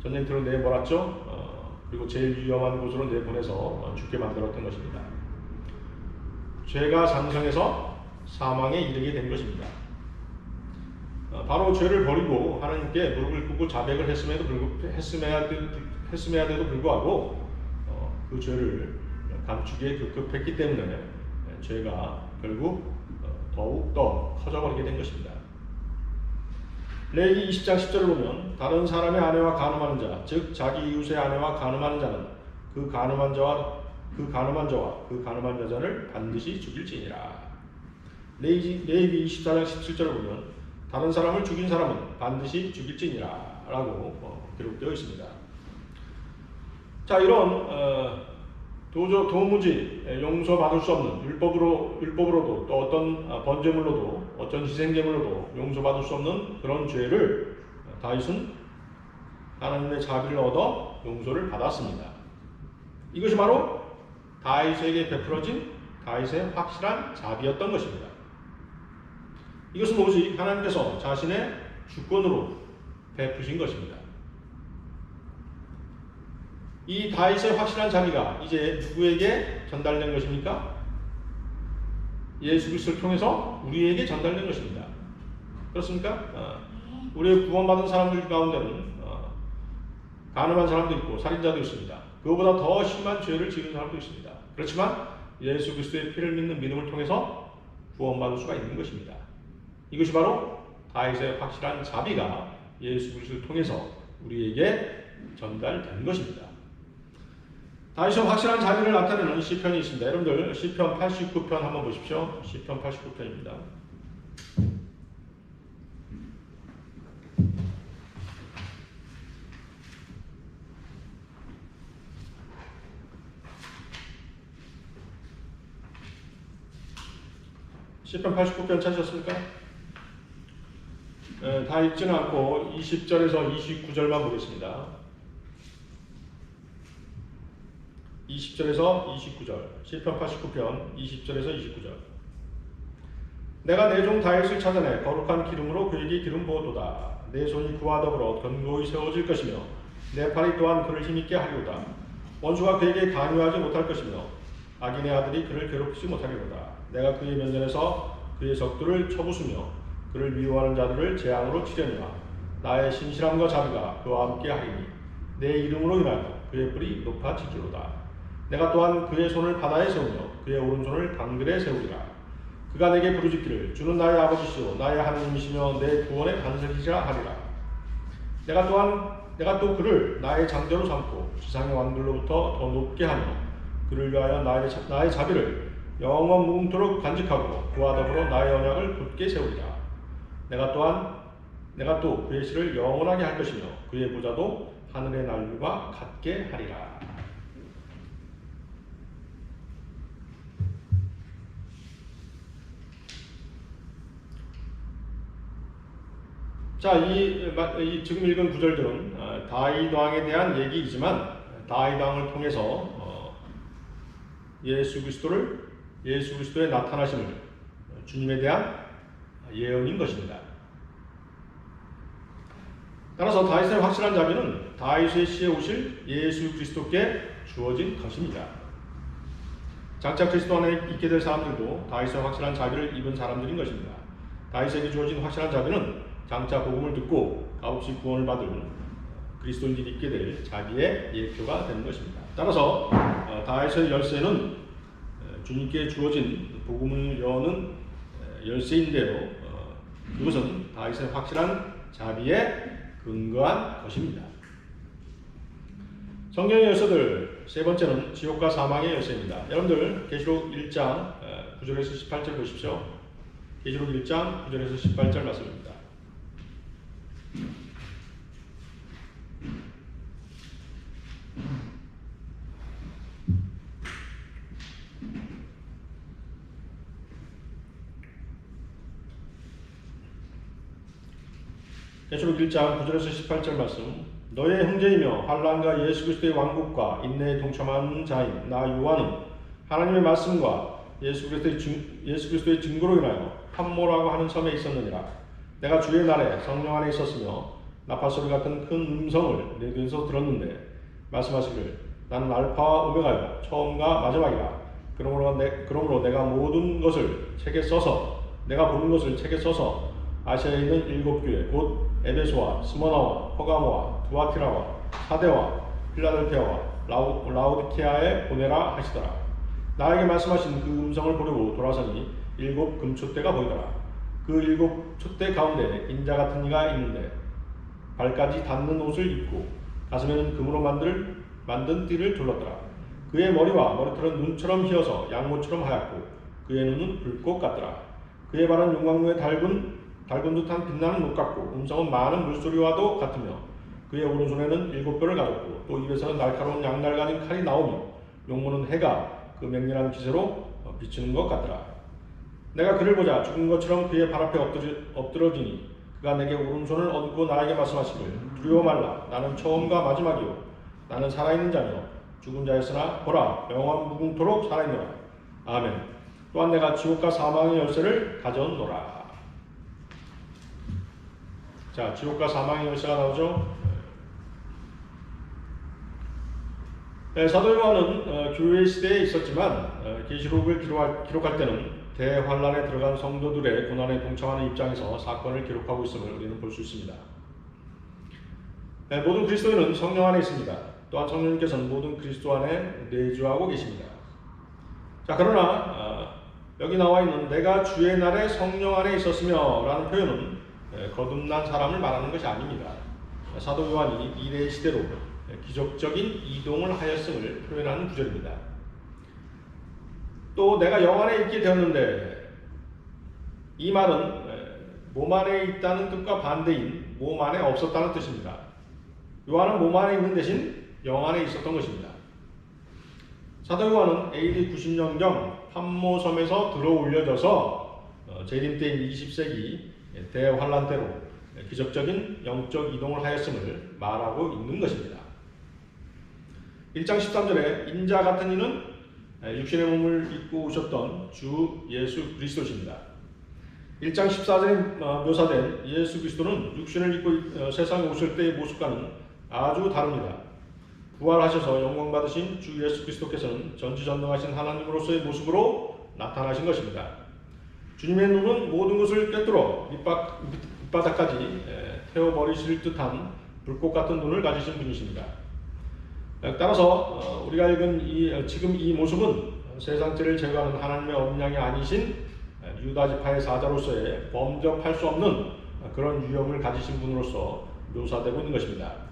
전쟁터로 내몰았죠. 그리고 제일 위험한 곳으로 내보내서 죽게 만들었던 것입니다. 죄가 장성해서 사망에 이르게 된 것입니다. 바로 죄를 버리고 하나님께 무릎을 꿇고 자백을 했음에도 불구하고 그 죄를 감추기에 급급했기 때문에 죄가 결국 더욱 더 커져버리게 된 것입니다. 레위기 20장 10절을 보면 다른 사람의 아내와 간음하는 자, 즉 자기 이웃의 아내와 간음하는 자는 그 간음한 자와 그 간음한 여자를 반드시 죽일지니라. 레위기 24장 17절을 보면 다른 사람을 죽인 사람은 반드시 죽일지니라 라고 기록되어 있습니다. 자, 이런 도무지 용서받을 수 없는 율법으로도 또 어떤 번제물로도 어떤 희생제물로도 용서받을 수 없는 그런 죄를 다윗은 하나님의 자비를 얻어 용서를 받았습니다. 이것이 바로 다윗에게 베풀어진 다윗의 확실한 자비였던 것입니다. 이것은 오직 하나님께서 자신의 주권으로 베푸신 것입니다. 이 다윗의 확실한 자비가 이제 누구에게 전달된 것입니까? 예수 그리스도를 통해서 우리에게 전달된 것입니다. 그렇습니까? 우리의 구원받은 사람들 가운데는 가늠한 사람도 있고 살인자도 있습니다. 그보다 더 심한 죄를 지은 사람도 있습니다. 그렇지만 예수 그리스도의 피를 믿는 믿음을 통해서 구원받을 수가 있는 것입니다. 이것이 바로 다윗의 확실한 자비가 예수 그리스도를 통해서 우리에게 전달된 것입니다. 다윗의 확실한 자비를 나타내는 시편이 있습니다. 여러분들 시편 89편 한번 보십시오. 시편 89편입니다. 시편 89편 찾으셨습니까? 다 읽지는 않고 20절에서 29절만 보겠습니다. 20절에서 29절, 시편 89편 20절에서 29절. 내가 내 종 다윗을 찾아내 거룩한 기름으로 그에게 기름 부어도다. 내 손이 그와 더불어 견고히 세워질 것이며 내 팔이 또한 그를 힘있게 하리로다. 원수가 그에게 강요하지 못할 것이며 악인의 아들이 그를 괴롭히지 못하리로다. 내가 그의 면전에서 그의 적들을 쳐부수며 그를 미워하는 자들을 재앙으로 치려니와 나의 신실함과 자비가 그와 함께 하리니 내 이름으로 인하여 그의 뿔이 높아지리로다. 내가 또한 그의 손을 바다에 세우며 그의 오른손을 강들에 세우리라. 그가 내게 부르짖기를 주는 나의 아버지시오 나의 하나님이시며 내 구원의 반석이시라 하리라. 내가 또 그를 나의 장자로 삼고 지상의 왕들로부터 더 높게 하며 그를 위하여 나의 자비를 영원 무궁토록 간직하고 그와 더불어 나의 언약을 굳게 세우리라. 내가 또 그의 씨를 영원하게 할 것이며 그의 보좌도 하늘의 날과 같게 하리라. 자, 이 지금 읽은 구절들은 다윗 왕에 대한 얘기이지만 다윗 왕을 통해서 예수 그리스도의 나타나심을 주님에 대한 예언인 것입니다. 따라서 다윗의 확실한 자비는 다윗의 시에 오실 예수 그리스도께 주어진 것입니다. 장차 그리스도 안에 있게 될 사람들도 다윗의 확실한 자비를 입은 사람들인 것입니다. 다윗에게 주어진 확실한 자비는 장차 복음을 듣고 값없이 구원을 받은 그리스도인들이 있게 될 자비의 예표가 되는 것입니다. 따라서 다윗의 열쇠는 주님께 주어진 복음을 여는 열쇠인데요. 그것은 다윗의 확실한 자비에 근거한 것입니다. 성경의 열쇠들 세 번째는 지옥과 사망의 열쇠입니다. 여러분들 계시록 1장 9절에서 18절 보십시오. 계시록 1장 9절에서 18절 말씀입니다. 계시록 1장 9절에서 18절 말씀. 너의 형제이며 환난과 예수 그리스도의 왕국과 인내에 동참하는 자인 나 요한은 하나님의 말씀과 예수 그리스도의 증거로 인하여 판모라고 하는 섬에 있었느니라. 내가 주의 날에 성령 안에 있었으며 나팔소리 같은 큰 음성을 내 귀에서 들었는데 말씀하시기를 나는 알파와 오메가요 처음과 마지막이라. 그러므로 내가 모든 것을 책에 써서 내가 보는 것을 책에 써서 아시아에 있는 7교회 곧 에베소와 스모나와 퍼가모와 두아티라와 사데와 필라델피아와 라오디케아에 보내라 하시더라. 나에게 말씀하신 그 음성을 보려고 돌아서니 7 금촛대가 보이더라. 그 7 촛대 가운데 인자 같은 이가 있는데 발까지 닿는 옷을 입고 가슴에는 금으로 만든 띠를 둘렀더라. 그의 머리와 머리털은 눈처럼 휘어서 양모처럼 하얗고 그의 눈은 불꽃 같더라. 그의 발은 용광로의 달군 듯한 빛나는 못 같고 음성은 많은 물소리와도 같으며 그의 오른손에는 7뼈를 가졌고 또 입에서는 날카로운 양날 가진 칼이 나오며 용모는 해가 그 맹렬한 기세로 비치는 것 같더라. 내가 그를 보자 죽은 것처럼 그의 발 앞에 엎드러지니 그가 내게 오른손을 얹고 나에게 말씀하시길 두려워 말라. 나는 처음과 마지막이요 나는 살아있는 자며 죽은 자였으나 보라 영원 무궁토록 살아있노라. 아멘. 또한 내가 지옥과 사망의 열쇠를 가져오노라. 자, 지옥과 사망의 열쇠가 나오죠. 사도 요한은 교회 시대에 있었지만 계시록을 기록할 때는 대환란에 들어간 성도들의 고난에 동참하는 입장에서 사건을 기록하고 있음을 우리는 볼 수 있습니다. 모든 그리스도인은 성령 안에 있습니다. 또한 성령님께서는 모든 그리스도 안에 내주하고 계십니다. 자, 그러나 여기 나와 있는 내가 주의 날에 성령 안에 있었으며 라는 표현은 거듭난 사람을 말하는 것이 아닙니다. 사도 요한이 이래 시대로 기적적인 이동을 하였음을 표현하는 구절입니다. 또 내가 영 안에 있게 되었는데 이 말은 몸 안에 있다는 뜻과 반대인 몸 안에 없었다는 뜻입니다. 요한은 몸 안에 있는 대신 영 안에 있었던 것입니다. 사도 요한은 AD 90년경 판모섬에서 들어 올려져서 재림 때인 20세기 대환란 때로 기적적인 영적 이동을 하였음을 말하고 있는 것입니다. 1장 13절에 인자 같은 이는 육신의 몸을 입고 오셨던 주 예수 그리스도십니다. 1장 14절에 묘사된 예수 그리스도는 육신을 입고 세상에 오실 때의 모습과는 아주 다릅니다. 부활하셔서 영광 받으신 주 예수 그리스도께서는 전지전능하신 하나님으로서의 모습으로 나타나신 것입니다. 주님의 눈은 모든 것을 꿰뚫어 밑바닥까지 태워버리실 듯한 불꽃 같은 눈을 가지신 분이십니다. 따라서 우리가 읽은 지금 이 모습은 세상 죄를 제거하는 하나님의 언양이 아니신 유다 지파의 사자로서의 범접할 수 없는 그런 유형을 가지신 분으로서 묘사되고 있는 것입니다.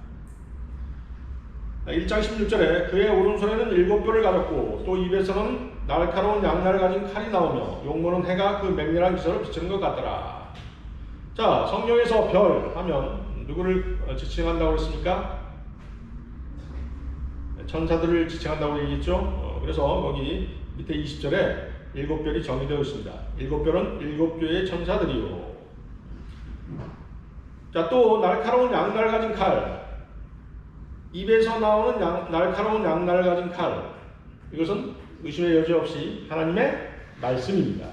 1장 16절에 그의 오른손에는 7뼈를 가졌고 또 입에서는 날카로운 양날을 가진 칼이 나오며 용모는 해가 그 맹렬한 기세로 비치는 것 같더라. 자, 성경에서 별 하면 누구를 지칭한다고 했습니까? 천사들을 지칭한다고 얘기했죠. 그래서 거기 밑에 20절에 7별이 정의되어 있습니다. 7별은 7교의 천사들이요. 자, 또 날카로운 양날 가진 칼, 입에서 나오는 날카로운 양날을 가진 칼, 이것은 의심의 여지 없이 하나님의 말씀입니다.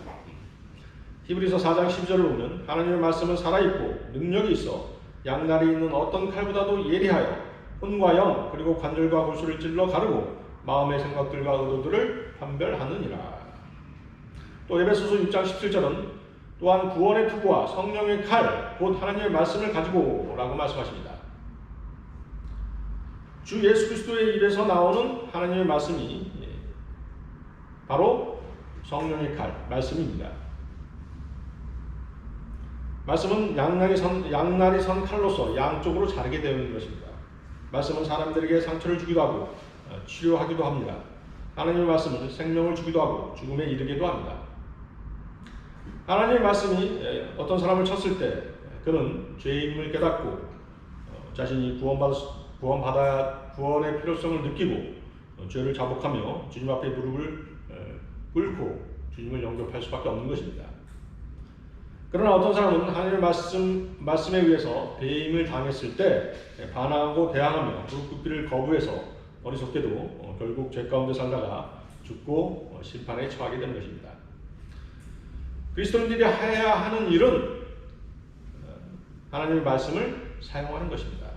히브리서 4장 10절을 보면 하나님의 말씀은 살아있고 능력이 있어 양날이 있는 어떤 칼보다도 예리하여 혼과 영 그리고 관절과 골수를 찔러 가르고 마음의 생각들과 의도들을 판별하느니라. 또 에베소서 6장 17절은 또한 구원의 투구와 성령의 칼 곧 하나님의 말씀을 가지고 라고 말씀하십니다. 주 예수 그리스도의 입에서 나오는 하나님의 말씀이 바로 성령의 칼, 말씀입니다. 말씀은 양날이 선 칼로서 양쪽으로 자르게 되어 있는 것입니다. 말씀은 사람들에게 상처를 주기도 하고 치료하기도 합니다. 하나님의 말씀은 생명을 주기도 하고 죽음에 이르기도 합니다. 하나님의 말씀이 어떤 사람을 쳤을 때 그는 죄임을 깨닫고 자신이 구원의 필요성을 느끼고 죄를 자복하며 주님 앞에 무릎을 꿇고 주님을 영접할 수밖에 없는 것입니다. 그러나 어떤 사람은 하나님의 말씀에 의해서 배임을 당했을 때 반항하고 대항하며 무릎 꿇기를 거부해서 어리석게도 결국 죄 가운데 살다가 죽고 심판에 처하게 되는 것입니다. 그리스도인들이 해야 하는 일은 하나님의 말씀을 사용하는 것입니다.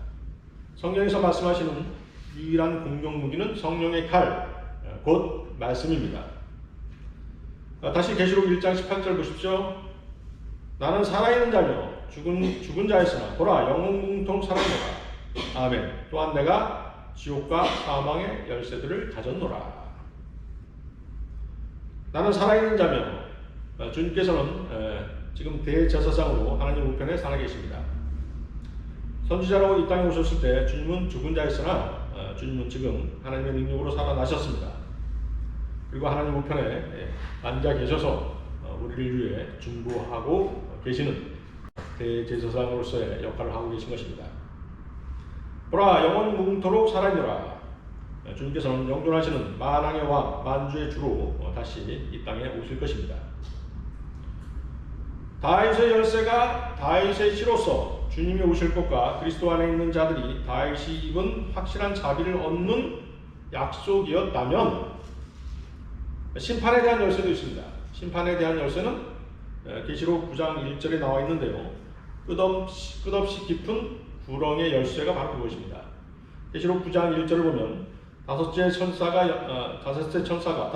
성경에서 말씀하시는 유일한 공격 무기는 성령의 칼, 곧 말씀입니다. 다시 계시록 1장 18절 보십시오. 나는 살아있는 자며 죽은 자였으나 보라 영원공통 살아있노라. 아멘. 또한 내가 지옥과 사망의 열쇠들을 가졌노라. 나는 살아있는 자며 주님께서는 지금 대제사장으로 하나님 우편에 살아계십니다. 선지자로 이 땅에 오셨을 때 주님은 죽은 자였으나 주님은 지금 하나님의 능력으로 살아나셨습니다. 그리고 하나님 우편에 앉아 계셔서 우리를 위해 중보하고 계시는 대제사장으로서의 역할을 하고 계신 것입니다. 보라, 영원히 무궁토록 살아있노라. 주님께서는 영존하시는 만왕의 왕, 만주의 주로 다시 이 땅에 오실 것입니다. 다윗의 열쇠가 다윗의 씨로서 주님이 오실 것과 그리스도 안에 있는 자들이 다윗이 입은 확실한 자비를 얻는 약속이었다면, 심판에 대한 열쇠도 있습니다. 심판에 대한 열쇠는 계시록 9장 1절에 나와 있는데요, 끝없이 깊은 구렁의 열쇠가 바로 그것입니다. 계시록 9장 1절을 보면 다섯째 천사가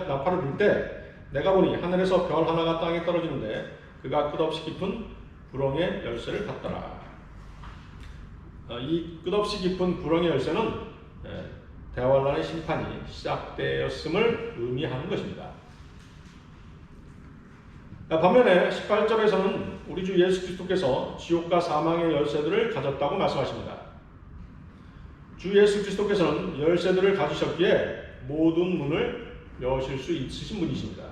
나팔을 불 때 내가 보니 하늘에서 별 하나가 땅에 떨어지는데 그가 끝없이 깊은 구렁의 열쇠를 갖더라. 이 끝없이 깊은 구렁의 열쇠는 대환란의 심판이 시작되었음을 의미하는 것입니다. 반면에 18절에서는 우리 주 예수 그리스도께서 지옥과 사망의 열쇠들을 가졌다고 말씀하십니다. 주 예수 그리스도께서는 열쇠들을 가지셨기에 모든 문을 여실 수 있으신 분이십니다.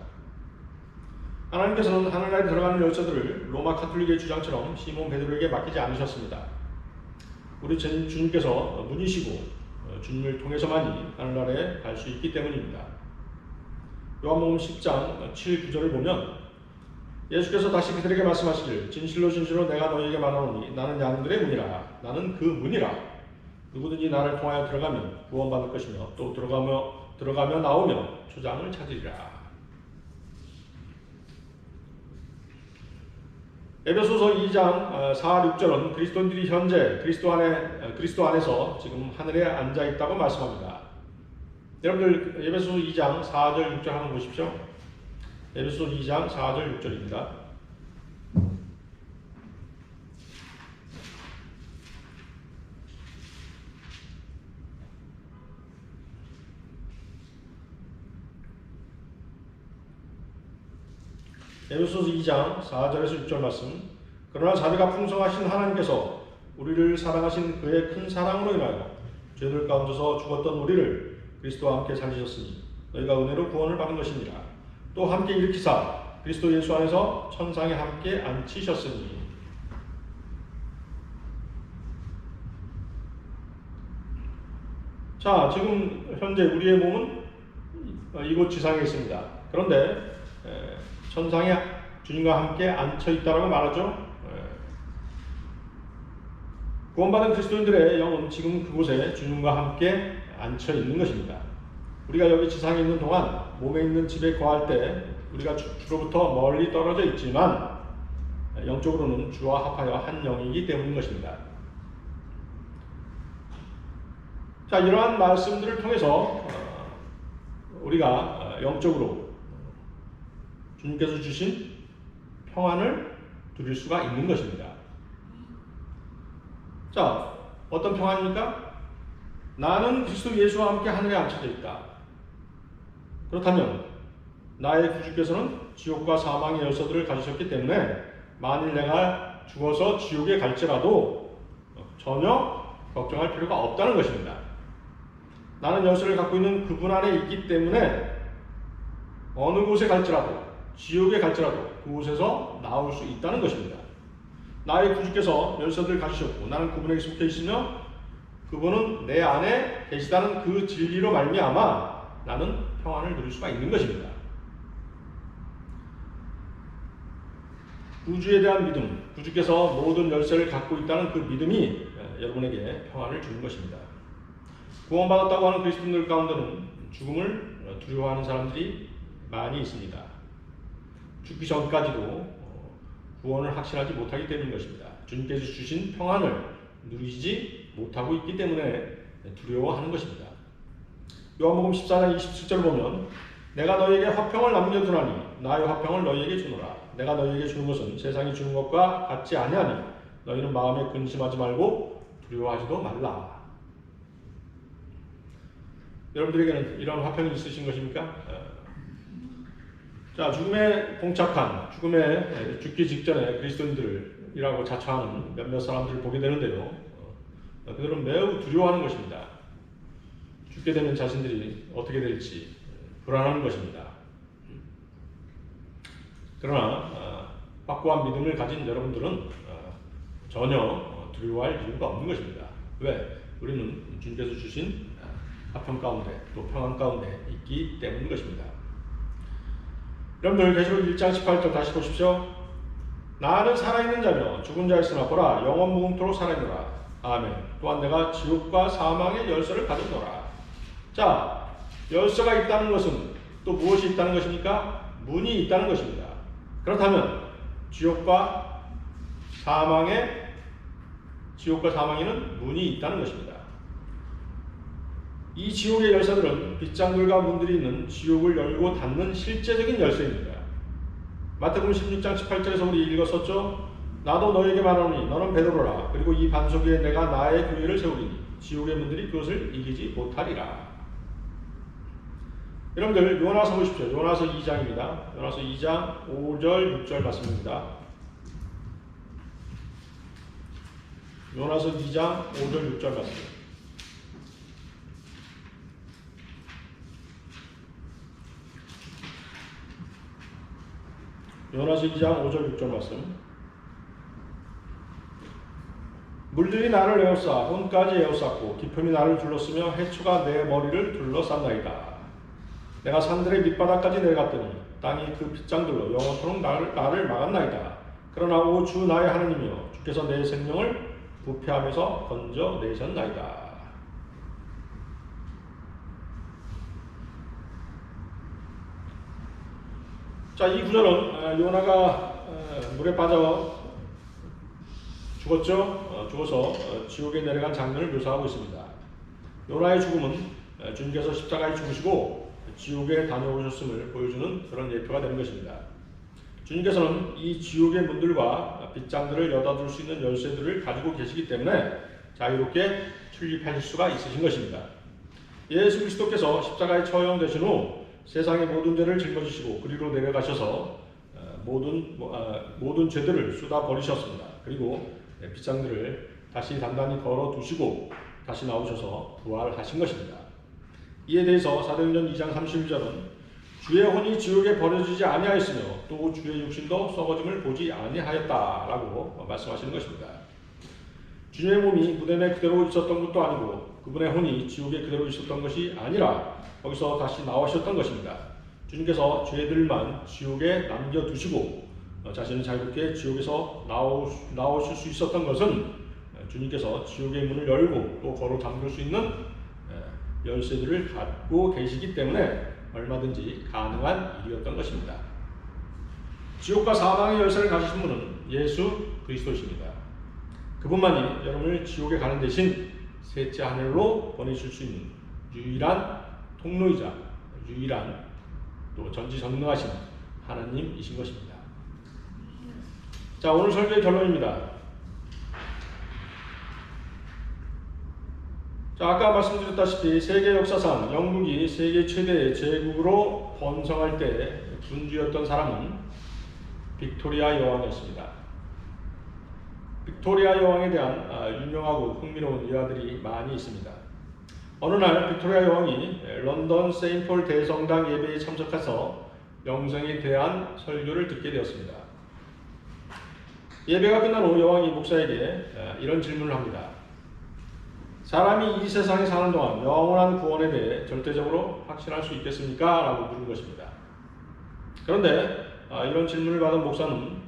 하나님께서는 하늘나라에 들어가는 열쇠들을 로마 카톨릭의 주장처럼 시몬 베드로에게 맡기지 않으셨습니다. 우리 주님께서 문이시고 주님을 통해서만이 하늘나라에 갈 수 있기 때문입니다. 요한복음 10장 7, 9절을 보면 예수께서 다시 그들에게 말씀하시길 진실로 진실로 내가 너희에게 말하노니 나는 양들의 문이라. 나는 그 문이라. 누구든지 나를 통하여 들어가면 구원받을 것이며 또 들어가며 나오며 초장을 찾으리라. 에베소서 2장 4, 6절은 그리스도인들이 현재 그리스도 안에서 지금 하늘에 앉아 있다고 말씀합니다. 여러분들 에베소서 2장 4절 6절 한번 보십시오. 에베소서 2장 4절 6절입니다. 에베소서 2장 4절에서 6절 말씀. 그러나 자비가 풍성하신 하나님께서 우리를 사랑하신 그의 큰 사랑으로 인하여 죄들 가운데서 죽었던 우리를 그리스도와 함께 살리셨으니 너희가 은혜로 구원을 받은 것이니라. 또 함께 일으키사 그리스도 예수 안에서 천상에 함께 앉히셨으니. 자, 지금 현재 우리의 몸은 이곳 지상에 있습니다. 그런데 천상에 주님과 함께 앉혀 있다라고 말하죠. 구원받은 그리스도인들의 영은 지금 그곳에 주님과 함께 앉혀 있는 것입니다. 우리가 여기 지상에 있는 동안 몸에 있는 집에 거할 때 우리가 주로부터 멀리 떨어져 있지만 영적으로는 주와 합하여 한 영이기 때문인 것입니다. 자, 이러한 말씀들을 통해서 우리가 영적으로 주님께서 주신 평안을 누릴 수가 있는 것입니다. 자, 어떤 평안입니까? 나는 그리스도 예수와 함께 하늘에 앉혀져 있다. 그렇다면 나의 구주께서는 지옥과 사망의 열쇠들을 가지셨기 때문에 만일 내가 죽어서 지옥에 갈지라도 전혀 걱정할 필요가 없다는 것입니다. 나는 열쇠를 갖고 있는 그분 안에 있기 때문에 어느 곳에 갈지라도, 지옥에 갈지라도 그곳에서 나올 수 있다는 것입니다. 나의 구주께서 열쇠들을 가지셨고 나는 그분에게 속해 있으며 그분은 내 안에 계시다는 그 진리로 말미암아 나는 평안을 누릴 수가 있는 것입니다. 구주에 대한 믿음, 구주께서 모든 열쇠를 갖고 있다는 그 믿음이 여러분에게 평안을 주는 것입니다. 구원받았다고 하는 그리스도인들 가운데는 죽음을 두려워하는 사람들이 많이 있습니다. 죽기 전까지도 구원을 확신하지 못하기 때문인 것입니다. 주님께서 주신 평안을 누리지 못하고 있기 때문에 두려워하는 것입니다. 요한복음 14장 27절을 보면 내가 너희에게 화평을 남겨두나니 나의 화평을 너희에게 주노라. 내가 너희에게 주는 것은 세상이 주는 것과 같지 아니하니 너희는 마음에 근심하지 말고 두려워하지도 말라. 여러분들에게는 이런 화평이 있으신 것입니까? 자, 죽음에 봉착한, 죽기 직전에 그리스도인들이라고 자처하는 몇몇 사람들을 보게 되는데요. 그들은 매우 두려워하는 것입니다. 죽게 되면 자신들이 어떻게 될지 불안한 것입니다. 그러나 확고한 믿음을 가진 여러분들은 전혀 두려워할 이유가 없는 것입니다. 왜? 우리는 주님께서 주신 화평 가운데 또 평안 가운데 있기 때문인 것입니다. 여러분들 계시록 1장 18절 다시 보십시오. 나는 살아있는 자며 죽은 자였으나 보라 영원 무궁토록 살아있노라. 아멘. 또한 내가 지옥과 사망의 열쇠를 가졌노라. 자, 열쇠가 있다는 것은 또 무엇이 있다는 것입니까? 문이 있다는 것입니다. 그렇다면 지옥과 사망에는 문이 있다는 것입니다. 이 지옥의 열쇠들은 빗장들과 문들이 있는 지옥을 열고 닫는 실제적인 열쇠입니다. 마태복음 16장 18절에서 우리 읽었었죠? 나도 너에게 말하노니 너는 베드로라. 그리고 이 반석 위에 내가 나의 교회를 세우리니 지옥의 문들이 그것을 이기지 못하리라. 여러분들 요나서 보십시오. 요나서 2장입니다. 요나서 2장 5절 6절 말씀입니다. 요나서 2장 5절 6절 말씀. 요나서 2장 5절 6절 말씀. 물들이 나를 에워싸 혼까지 에워쌌고 깊음이 나를 둘렀으며 해초가 내 머리를 둘러쌌나이다. 내가 산들의 밑바닥까지 내려갔더니 땅이 그 빗장들로 영원토록 나를 막았나이다. 그러나 오 주 나의 하나님이여 주께서 내 생명을 부패하면서 건져내셨나이다. 자, 이 구절은 요나가 물에 빠져 죽었죠. 죽어서 지옥에 내려간 장면을 묘사하고 있습니다. 요나의 죽음은 주님께서 십자가에 죽으시고 지옥에 다녀오셨음을 보여주는 그런 예표가 되는 것입니다. 주님께서는 이 지옥의 문들과 빗장들을 여닫을 수 있는 열쇠들을 가지고 계시기 때문에 자유롭게 출입하실 수가 있으신 것입니다. 예수 그리스도께서 십자가에 처형되신 후 세상의 모든 죄를 짊어지시고 그리로 내려가셔서 모든 죄들을 쏟아 버리셨습니다. 그리고 빗장들을 다시 단단히 걸어 두시고 다시 나오셔서 부활하신 것입니다. 이에 대해서 사도행전 2장 31절은 주의 혼이 지옥에 버려지지 아니하였으며 또 주의 육신도 썩어짐을 보지 아니하였다라고 말씀하시는 것입니다. 주님의 몸이 무덤에 그대로 있었던 것도 아니고 그분의 혼이 지옥에 그대로 있었던 것이 아니라 거기서 다시 나오셨던 것입니다. 주님께서 죄들만 지옥에 남겨두시고 자신은 자유롭게 지옥에서 나오실 수 있었던 것은 주님께서 지옥의 문을 열고 또 걸어 잠글 수 있는 열쇠들을 갖고 계시기 때문에 얼마든지 가능한 일이었던 것입니다. 지옥과 사망의 열쇠를 가지신 분은 예수 그리스도십니다. 그분만이 여러분을 지옥에 가는 대신 셋째 하늘로 보내실 수 있는 유일한 통로이자 유일한 또 전지전능하신 하나님이신 것입니다. 자, 오늘 설교의 결론입니다. 자, 아까 말씀드렸다시피 세계 역사상 영국이 세계 최대의 제국으로 번성할 때 군주였던 사람은 빅토리아 여왕이었습니다. 빅토리아 여왕에 대한 유명하고 흥미로운 일화들이 많이 있습니다. 어느 날 빅토리아 여왕이 런던 세인트폴 대성당 예배에 참석해서 영생에 대한 설교를 듣게 되었습니다. 예배가 끝난 후 여왕이 목사에게 이런 질문을 합니다. 사람이 이 세상에 사는 동안 영원한 구원에 대해 절대적으로 확신할 수 있겠습니까? 라고 물은 것입니다. 그런데 이런 질문을 받은 목사는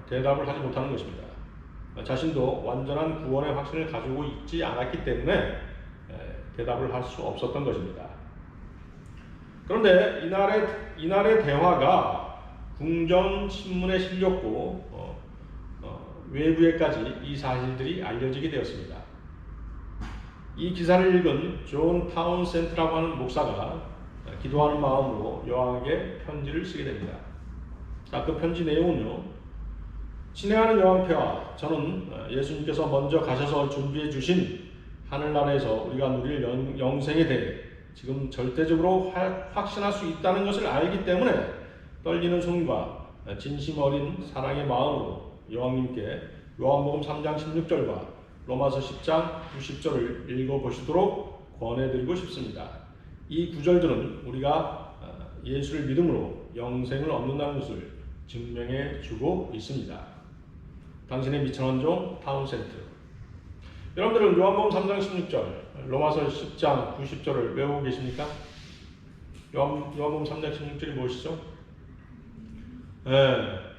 대답을 하지 못하는 것입니다. 자신도 완전한 구원의 확신을 가지고 있지 않았기 때문에 대답을 할 수 없었던 것입니다. 그런데 이날의 대화가 궁정신문에 실렸고 외부에까지 이 사실들이 알려지게 되었습니다. 이 기사를 읽은 존 타운센트라고 하는 목사가 기도하는 마음으로 여왕에게 편지를 쓰게 됩니다. 자, 그 편지 내용은요. 친애하는 여왕폐하, 저는 예수님께서 먼저 가셔서 준비해 주신 하늘나라에서 우리가 누릴 영생에 대해 지금 절대적으로 확신할 수 있다는 것을 알기 때문에 떨리는 손과 진심 어린 사랑의 마음으로 여왕님께 요한복음 3장 16절과 로마서 10장 90절을 읽어보시도록 권해드리고 싶습니다. 이 구절들은 우리가 예수를 믿음으로 영생을 얻는다는 것을 증명해 주고 있습니다. 당신의 미천원종 타운센트. 여러분들은 요한복음 3장 16절, 로마서 10장 90절을 외우고 계십니까? 요한복음 3장 16절이 무엇이죠?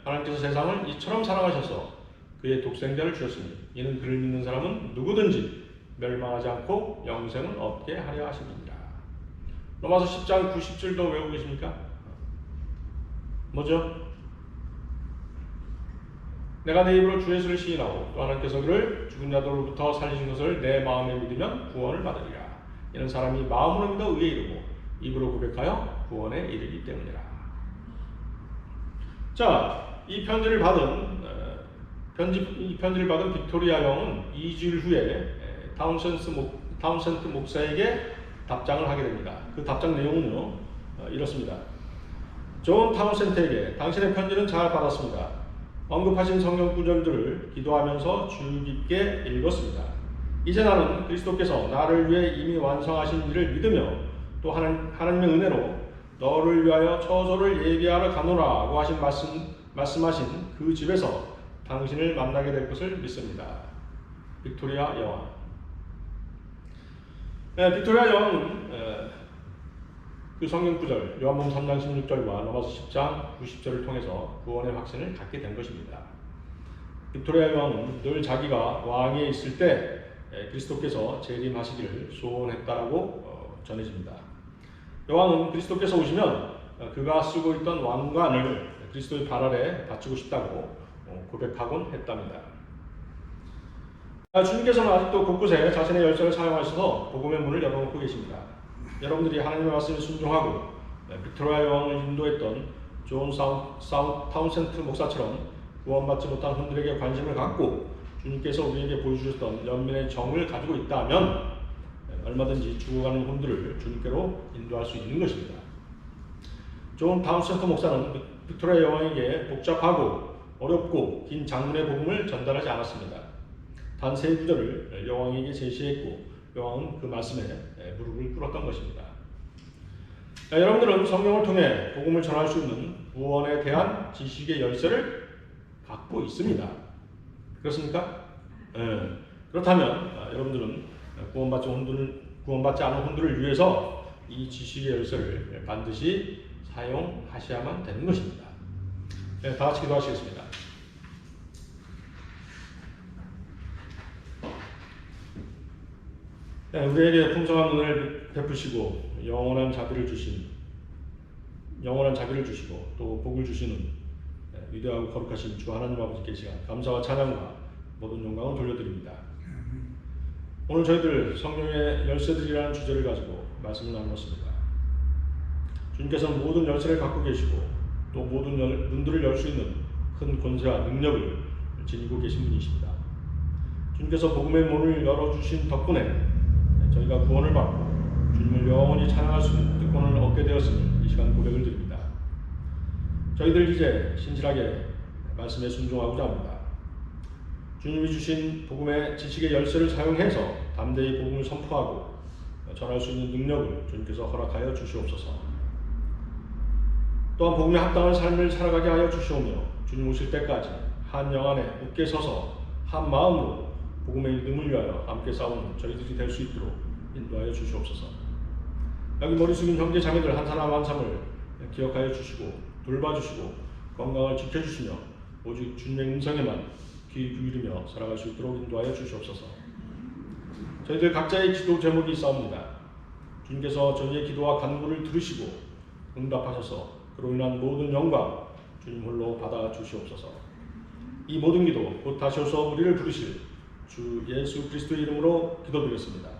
하나님께서 세상을 이처럼 사랑하셔서 그의 독생자를 주셨으니 이는 그를 믿는 사람은 누구든지 멸망하지 않고 영생을 얻게 하려 하심이니라. 로마서 10장 90절도 외우고 계십니까? 뭐죠? 내가 내 입으로 주 예수를 시인하고 또 하나님께서 그를 죽은 자들로부터 살리신 것을 내 마음에 믿으면 구원을 받으리라. 이는 사람이 마음으로 믿어 의에 이르고 입으로 고백하여 구원에 이르기 때문이라. 자, 이 편지를 받은 빅토리아 영은 2주일 후에 타운센트 목사에게 답장을 하게 됩니다. 그 답장 내용은요, 이렇습니다. 존 타운센트에게 당신의 편지는 잘 받았습니다. 언급하신 성경 구절들을 기도하면서 주의 깊게 읽었습니다. 이제 나는 그리스도께서 나를 위해 이미 완성하신 일을 믿으며 또 하나님의 은혜로 너를 위하여 처소를 예비하러 가노라고 말씀하신 그 집에서 당신을 만나게 될 것을 믿습니다. 빅토리아 여왕. 빅토리아 여왕은 그 성경 구절 요한복음 3장 16절과 로마서 10장 90절을 통해서 구원의 확신을 갖게 된 것입니다. 빅토리아 여왕은 늘 자기가 왕위에 있을 때 그리스도께서 재림하시기를 소원했다라고 전해집니다. 여왕은 그리스도께서 오시면 그가 쓰고 있던 왕관을 그리스도의 발 아래 바치고 싶다고 고백하곤 했답니다. 주님께서는 아직도 곳곳에 자신의 열쇠를 사용하셔서 복음의 문을 열어놓고 계십니다. 여러분들이 하나님의 말씀에 순종하고 빅토리아 여왕을 인도했던 존 타운센트 목사처럼 구원받지 못한 혼들에게 관심을 갖고 주님께서 우리에게 보여주셨던 연민의 정을 가지고 있다면 얼마든지 죽어가는 혼들을 주님께로 인도할 수 있는 것입니다. 존 타운센트 목사는 빅토리아 여왕에게 복잡하고 어렵고 긴 장문의 복음을 전달하지 않았습니다. 단 세 구절을 여왕에게 제시했고 여왕은 그 말씀에 무릎을 꿇었던 것입니다. 여러분들은 성경을 통해 복음을 전할 수 있는 구원에 대한 지식의 열쇠를 갖고 있습니다. 그렇습니까? 그렇다면 여러분들은 구원받지 않은 혼들을 위해서 이 지식의 열쇠를 반드시 사용하셔야만 되는 것입니다. 다 같이 기도하시겠습니다. 우리에게 풍성한 은혜를 베푸시고 영원한 자비를 주시고 또 복을 주시는 위대하고 거룩하신 주 하나님 아버지께 시간 감사와 찬양과 모든 영광을 돌려드립니다. 오늘 저희들 성령의 열쇠들이라는 주제를 가지고 말씀을 나누었습니다. 주님께서는 모든 열쇠를 갖고 계시고 또 모든 문들을 열 수 있는 큰 권세와 능력을 지니고 계신 분이십니다. 주님께서 복음의 문을 열어주신 덕분에 저희가 구원을 받고 주님을 영원히 찬양할 수 있는 특권을 얻게 되었음을 이 시간 고백을 드립니다. 저희들 이제 신실하게 말씀에 순종하고자 합니다. 주님이 주신 복음의 지식의 열쇠를 사용해서 담대히 복음을 선포하고 전할 수 있는 능력을 주님께서 허락하여 주시옵소서. 또한 복음에 합당한 삶을 살아가게 하여 주시오며 주님 오실 때까지 한 영 안에 굳게 서서 한 마음으로 복음의 믿음을 위하여 함께 싸우는 저희들이 될 수 있도록 인도하여 주시옵소서. 여기 머리 숙인 형제 자매들 한 사람 한 사람을 기억하여 주시고 돌봐주시고 건강을 지켜주시며 오직 주님의 음성에만 귀 기울이며 살아갈 수 있도록 인도하여 주시옵소서. 저희들 각자의 기도 제목이 있사옵니다. 주님께서 저희의 기도와 간구를 들으시고 응답하셔서 그로 인한 모든 영광 주님 홀로 받아 주시옵소서. 이 모든 기도 곧 다시 오셔 우리를 부르실 주 예수 그리스도의 이름으로 기도드렸습니다.